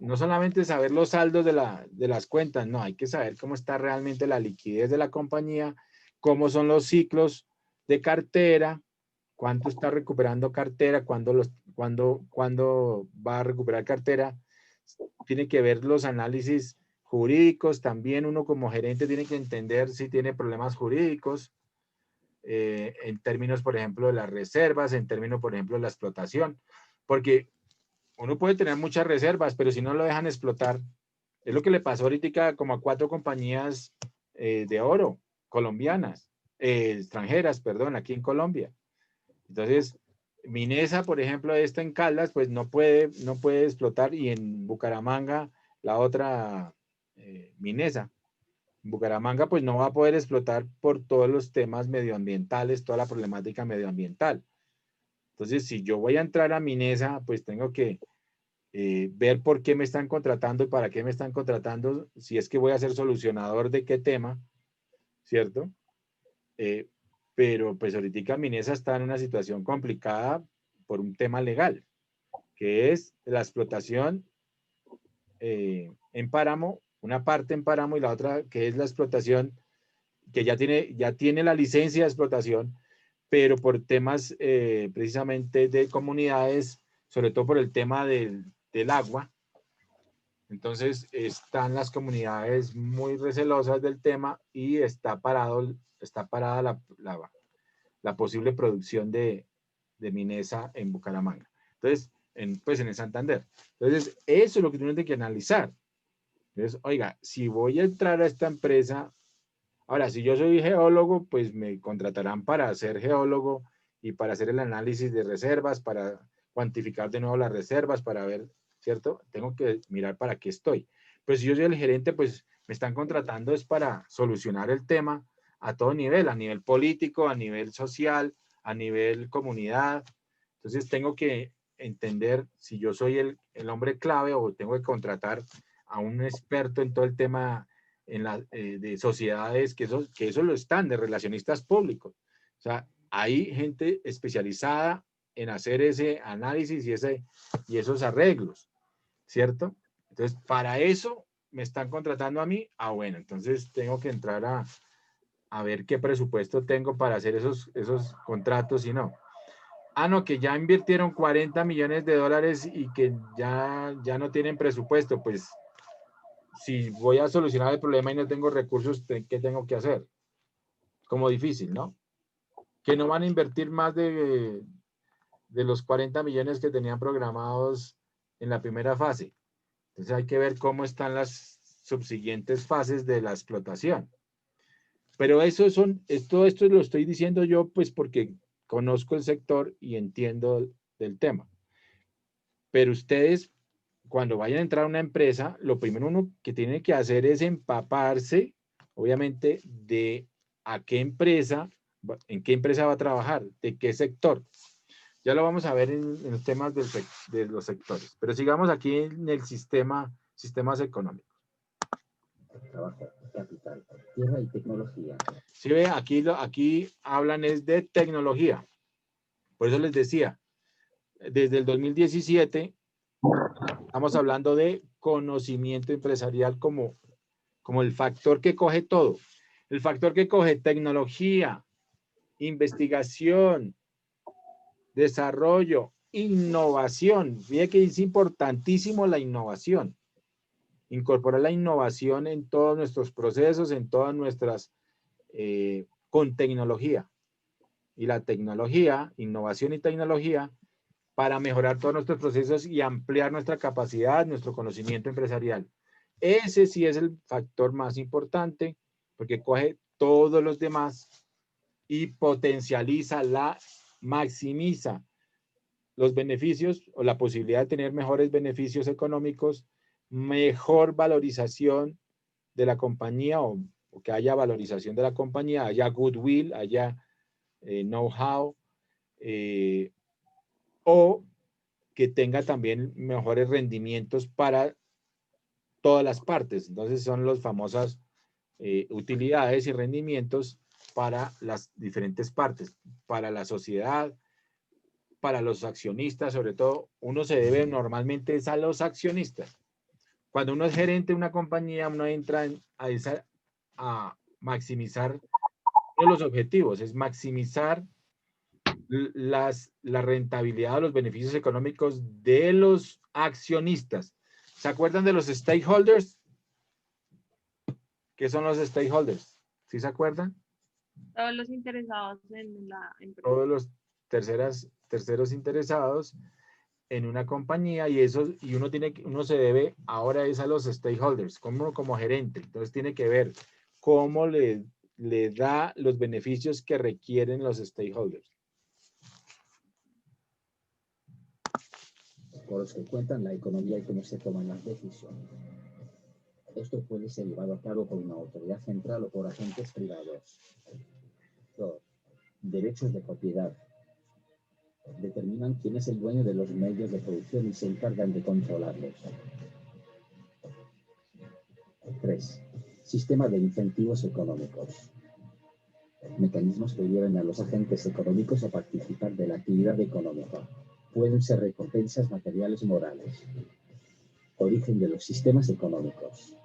No solamente saber los saldos de las cuentas, no, hay que saber cómo está realmente la liquidez de la compañía, cómo son los ciclos de cartera, cuánto está recuperando cartera, cuándo va a recuperar cartera. Tiene que ver los análisis jurídicos, también uno como gerente tiene que entender si tiene problemas jurídicos, en términos, por ejemplo, de las reservas, en términos, por ejemplo, de la explotación, porque uno puede tener muchas reservas, pero si no lo dejan explotar, es lo que le pasó ahorita como a 4 compañías de oro colombianas, extranjeras, perdón, aquí en Colombia. Entonces, Minesa, por ejemplo, esta en Caldas, pues no puede explotar, y en Bucaramanga, la otra Minesa, Bucaramanga, pues no va a poder explotar por todos los temas medioambientales, toda la problemática medioambiental. Entonces, si yo voy a entrar a Minesa, pues tengo que ver por qué me están contratando y para qué me están contratando, si es que voy a ser solucionador de qué tema, ¿cierto? Pero pues ahorita Minesa está en una situación complicada por un tema legal, que es la explotación en páramo, una parte en páramo y la otra que es la explotación que ya tiene la licencia de explotación, pero por temas precisamente de comunidades, sobre todo por el tema del agua. Entonces están las comunidades muy recelosas del tema y está parada la posible producción de Minesa en Bucaramanga. Entonces, pues en el Santander. Entonces, eso es lo que uno tiene que analizar. Entonces, oiga, si voy a entrar a esta empresa, ahora, si yo soy geólogo, pues me contratarán para ser geólogo y para hacer el análisis de reservas, para cuantificar de nuevo las reservas, para ver, ¿cierto? Tengo que mirar para qué estoy. Pero si yo soy el gerente, pues me están contratando es para solucionar el tema a todo nivel, a nivel político, a nivel social, a nivel comunidad. Entonces tengo que entender si yo soy el hombre clave o tengo que contratar a un experto en todo el tema de sociedades, que eso lo están, de relacionistas públicos. O sea, hay gente especializada en hacer ese análisis y esos arreglos, ¿cierto? Entonces, para eso me están contratando a mí. Ah, bueno, entonces tengo que entrar a ver qué presupuesto tengo para hacer esos contratos y no. Ah, no, que ya invirtieron 40 millones de dólares y que ya no tienen presupuesto. Pues si voy a solucionar el problema y no tengo recursos, ¿qué tengo que hacer? Como difícil, ¿no? Que no van a invertir más de los 40 millones que tenían programados en la primera fase. Entonces hay que ver cómo están las subsiguientes fases de la explotación. Pero todo esto lo estoy diciendo yo pues porque conozco el sector y entiendo del tema. Pero ustedes, cuando vayan a entrar a una empresa, lo primero uno que tiene que hacer es empaparse, obviamente, de en qué empresa va a trabajar, de qué sector. Ya lo vamos a ver en los temas de los sectores. Pero sigamos aquí en el sistemas económicos. Trabajo, capital, tierra y tecnología. Sí, ve, aquí hablan es de tecnología. Por eso les decía, desde el 2017 estamos hablando de conocimiento empresarial como el factor que coge todo. El factor que coge tecnología, investigación, desarrollo, innovación. Fíjate que es importantísimo la innovación. Incorporar la innovación en todos nuestros procesos, en todas nuestras, con tecnología. Y la tecnología, innovación y tecnología, para mejorar todos nuestros procesos y ampliar nuestra capacidad, nuestro conocimiento empresarial. Ese sí es el factor más importante, porque coge todos los demás y potencializa, maximiza los beneficios o la posibilidad de tener mejores beneficios económicos, mejor valorización de la compañía o que haya valorización de la compañía, haya goodwill, haya know-how, o que tenga también mejores rendimientos para todas las partes. Entonces son las famosas utilidades y rendimientos para las diferentes partes, para la sociedad, para los accionistas, sobre todo. Uno se debe normalmente es a los accionistas. Cuando uno es gerente de una compañía, uno entra a maximizar los objetivos, es maximizar la rentabilidad o los beneficios económicos de los accionistas. ¿Se acuerdan de los stakeholders? ¿Qué son los stakeholders? ¿Sí se acuerdan? Todos los interesados en la empresa. Todos los terceros interesados en una compañía, y uno se debe ahora es a los stakeholders, como gerente. Entonces tiene que ver cómo le da los beneficios que requieren los stakeholders. Por los que cuentan la economía y cómo se toman las decisiones. Esto puede ser llevado a cabo por una autoridad central o por agentes privados. 2. Derechos de propiedad. Determinan quién es el dueño de los medios de producción y se encargan de controlarlos. 3. Sistema de incentivos económicos. Mecanismos que lleven a los agentes económicos a participar de la actividad económica. Pueden ser recompensas materiales o morales. Origen de los sistemas económicos.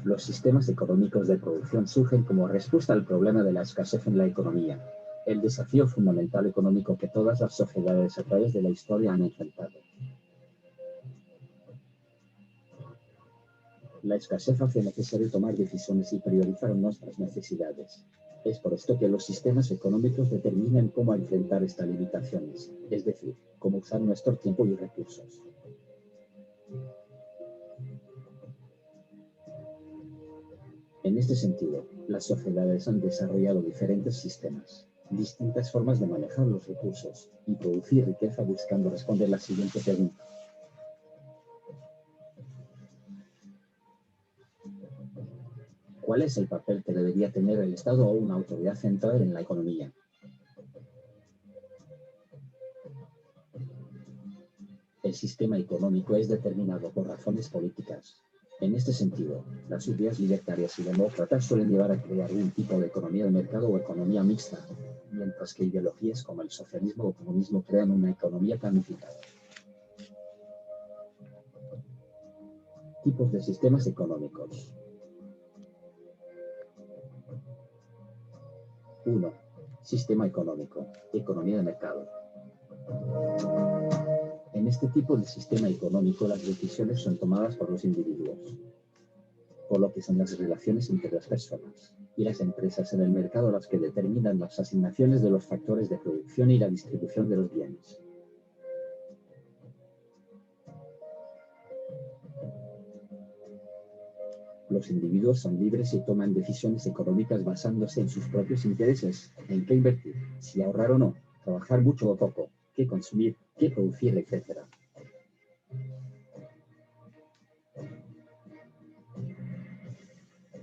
Los sistemas económicos de producción surgen como respuesta al problema de la escasez en la economía, el desafío fundamental económico que todas las sociedades a través de la historia han enfrentado. La escasez hace necesario tomar decisiones y priorizar nuestras necesidades. Es por esto que los sistemas económicos determinan cómo enfrentar estas limitaciones, es decir, cómo usar nuestro tiempo y recursos. En este sentido, las sociedades han desarrollado diferentes sistemas, distintas formas de manejar los recursos y producir riqueza buscando responder la siguiente pregunta. ¿Cuál es el papel que debería tener el Estado o una autoridad central en la economía? El sistema económico es determinado por razones políticas. En este sentido, las ideas libertarias y demócratas suelen llevar a crear un tipo de economía de mercado o economía mixta, mientras que ideologías como el socialismo o comunismo crean una economía planificada. Tipos de sistemas económicos. 1. Sistema económico, economía de mercado. En este tipo de sistema económico las decisiones son tomadas por los individuos, por lo que son las relaciones entre las personas y las empresas en el mercado las que determinan las asignaciones de los factores de producción y la distribución de los bienes. Los individuos son libres y toman decisiones económicas basándose en sus propios intereses, en qué invertir, si ahorrar o no, trabajar mucho o poco, qué consumir, qué producir, etc.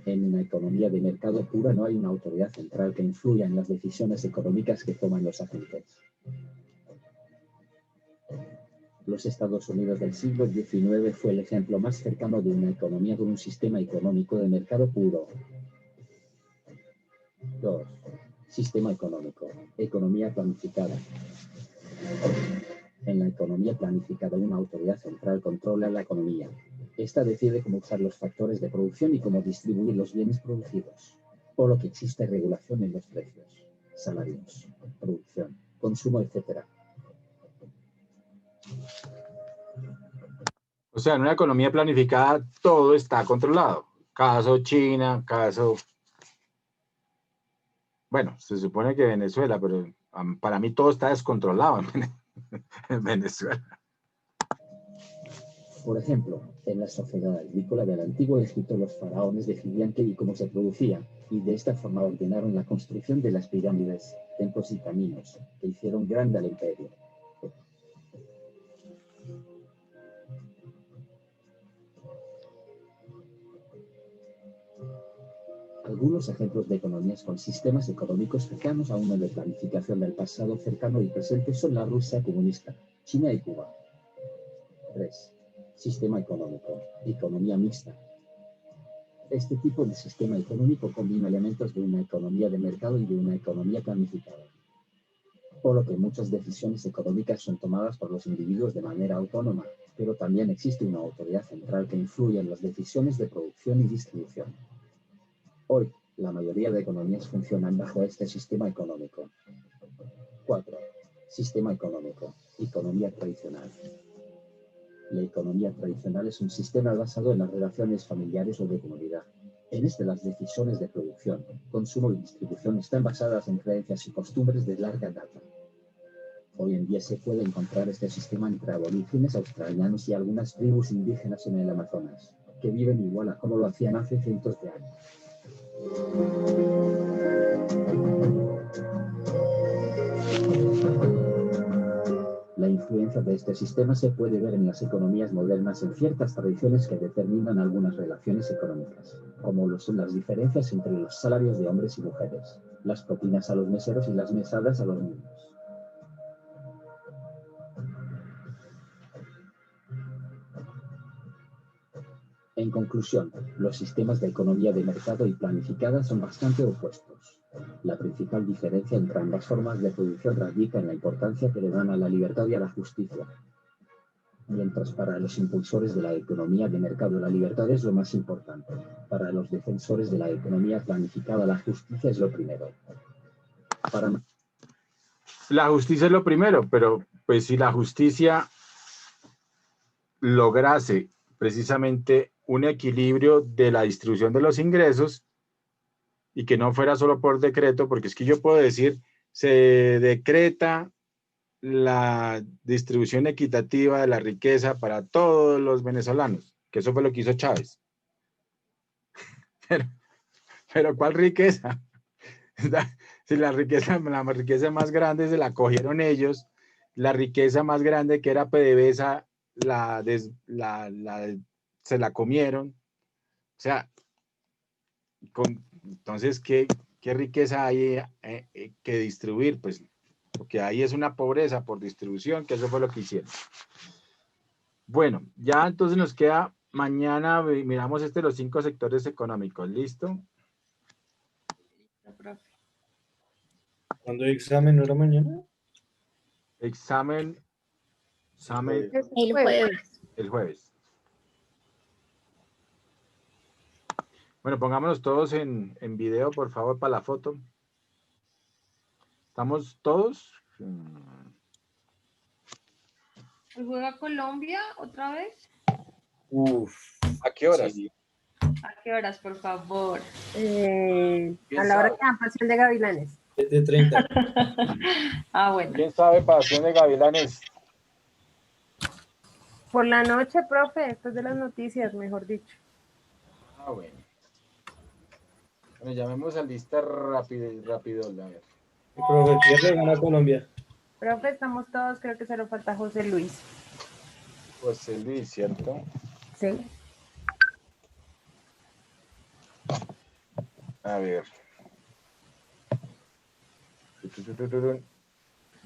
En una economía de mercado pura no hay una autoridad central que influya en las decisiones económicas que toman los agentes. Los Estados Unidos del siglo XIX fue el ejemplo más cercano de una economía con un sistema económico de mercado puro. 2. Sistema económico, economía planificada. En la economía planificada, una autoridad central controla la economía. Esta decide cómo usar los factores de producción y cómo distribuir los bienes producidos, por lo que existe regulación en los precios, salarios, producción, consumo, etc. O sea, en una economía planificada todo está controlado. Caso China, caso... bueno, se supone que Venezuela, pero para mí todo está descontrolado en Venezuela. Por ejemplo, en la sociedad agrícola del antiguo Egipto los faraones decidían qué y cómo se producía, y de esta forma ordenaron la construcción de las pirámides, templos y caminos, que hicieron grande al imperio. Algunos ejemplos de economías con sistemas económicos cercanos a uno de planificación del pasado cercano y presente son la Rusia comunista, China y Cuba. 3. Sistema económico. Economía mixta. Este tipo de sistema económico combina elementos de una economía de mercado y de una economía planificada, por lo que muchas decisiones económicas son tomadas por los individuos de manera autónoma, pero también existe una autoridad central que influye en las decisiones de producción y distribución. Hoy, la mayoría de economías funcionan bajo este sistema económico. 4. Sistema económico. Economía tradicional. La economía tradicional es un sistema basado en las relaciones familiares o de comunidad. En este, las decisiones de producción, consumo y distribución están basadas en creencias y costumbres de larga data. Hoy en día se puede encontrar este sistema entre aborígenes australianos y algunas tribus indígenas en el Amazonas, que viven igual a como lo hacían hace cientos de años. La influencia de este sistema se puede ver en las economías modernas en ciertas tradiciones que determinan algunas relaciones económicas, como lo son las diferencias entre los salarios de hombres y mujeres, las propinas a los meseros y las mesadas a los niños. En conclusión, los sistemas de economía de mercado y planificada son bastante opuestos. La principal diferencia entre ambas formas de producción radica en la importancia que le dan a la libertad y a la justicia. Mientras para los impulsores de la economía de mercado la libertad es lo más importante, para los defensores de la economía planificada la justicia es lo primero. La justicia es lo primero, pero pues si la justicia lograse precisamente un equilibrio de la distribución de los ingresos y que no fuera solo por decreto, porque es que yo puedo decir, se decreta la distribución equitativa de la riqueza para todos los venezolanos, que eso fue lo que hizo Chávez. Pero ¿cuál riqueza? Si la riqueza más grande se la cogieron ellos, la riqueza más grande que era PDVSA se la comieron. O sea, entonces, ¿qué riqueza hay que distribuir? Pues lo que hay es una pobreza por distribución, que eso fue lo que hicieron. Bueno, ya entonces nos queda mañana, miramos los 5 sectores económicos, ¿listo? ¿Cuándo hay examen? ¿No era mañana? Examen El jueves. el jueves. Bueno, pongámonos todos en video, por favor, para la foto. ¿Estamos todos? ¿Juega Colombia otra vez? Uf. ¿A qué horas? Sí. ¿A qué horas, por favor? A la hora que dan Pasión de Gavilanes. 7:30. Ah, bueno. ¿Quién sabe Pasión de Gavilanes? Por la noche, profe, después de las noticias, mejor dicho. Ah, bueno. Bueno, llamemos a lista rápido, a ver. Profe, pierde, gana Colombia. Profe, estamos todos, creo que solo falta José Luis. José Luis, ¿cierto? Sí. A ver.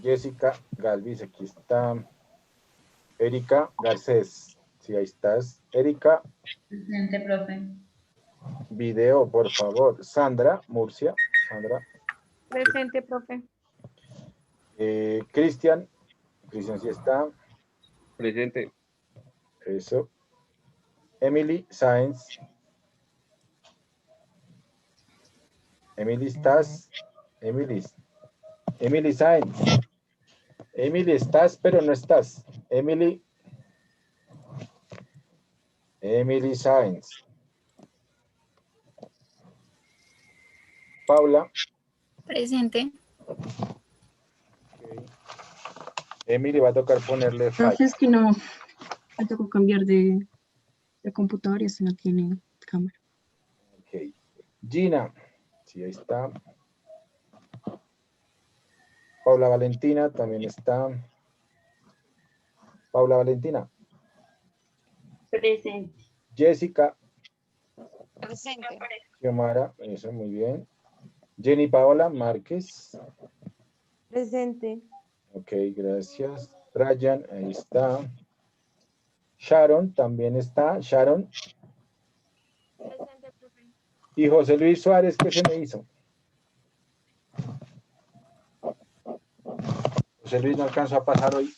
Jessica Galvis, aquí está. Erika Garcés, sí, ahí estás. Erika. Presente, profe. Video, por favor. Sandra Murcia. Sandra. Presente, profe. Cristian. Cristian sí está. Presente. Eso. Emily Sáenz. Emily, ¿estás? Emily Sáenz. Emily, estás, pero no estás. Emily Sáenz. Paula Presente. Emily va a tocar ponerle Profe, fallo. es que no, me tocó cambiar de computador y este no tiene cámara. Ok. Gina, sí, ahí está. Paula Valentina también está. Paula Valentina. Presente. Jessica. Presente. Xiomara, eso, muy bien. Jenny Paola Márquez. Presente. Ok, gracias. Ryan, ahí está. Sharon también está. Sharon. Presente, profe. Y José Luis Suárez, ¿qué se me hizo? José Luis no alcanzó a pasar hoy.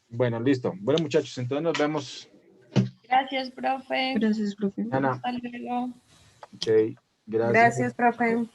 Bueno, listo. Bueno, muchachos, entonces nos vemos. Gracias, profe. Gracias, profe. Ana. Hasta luego. Ok, gracias. Gracias, profe.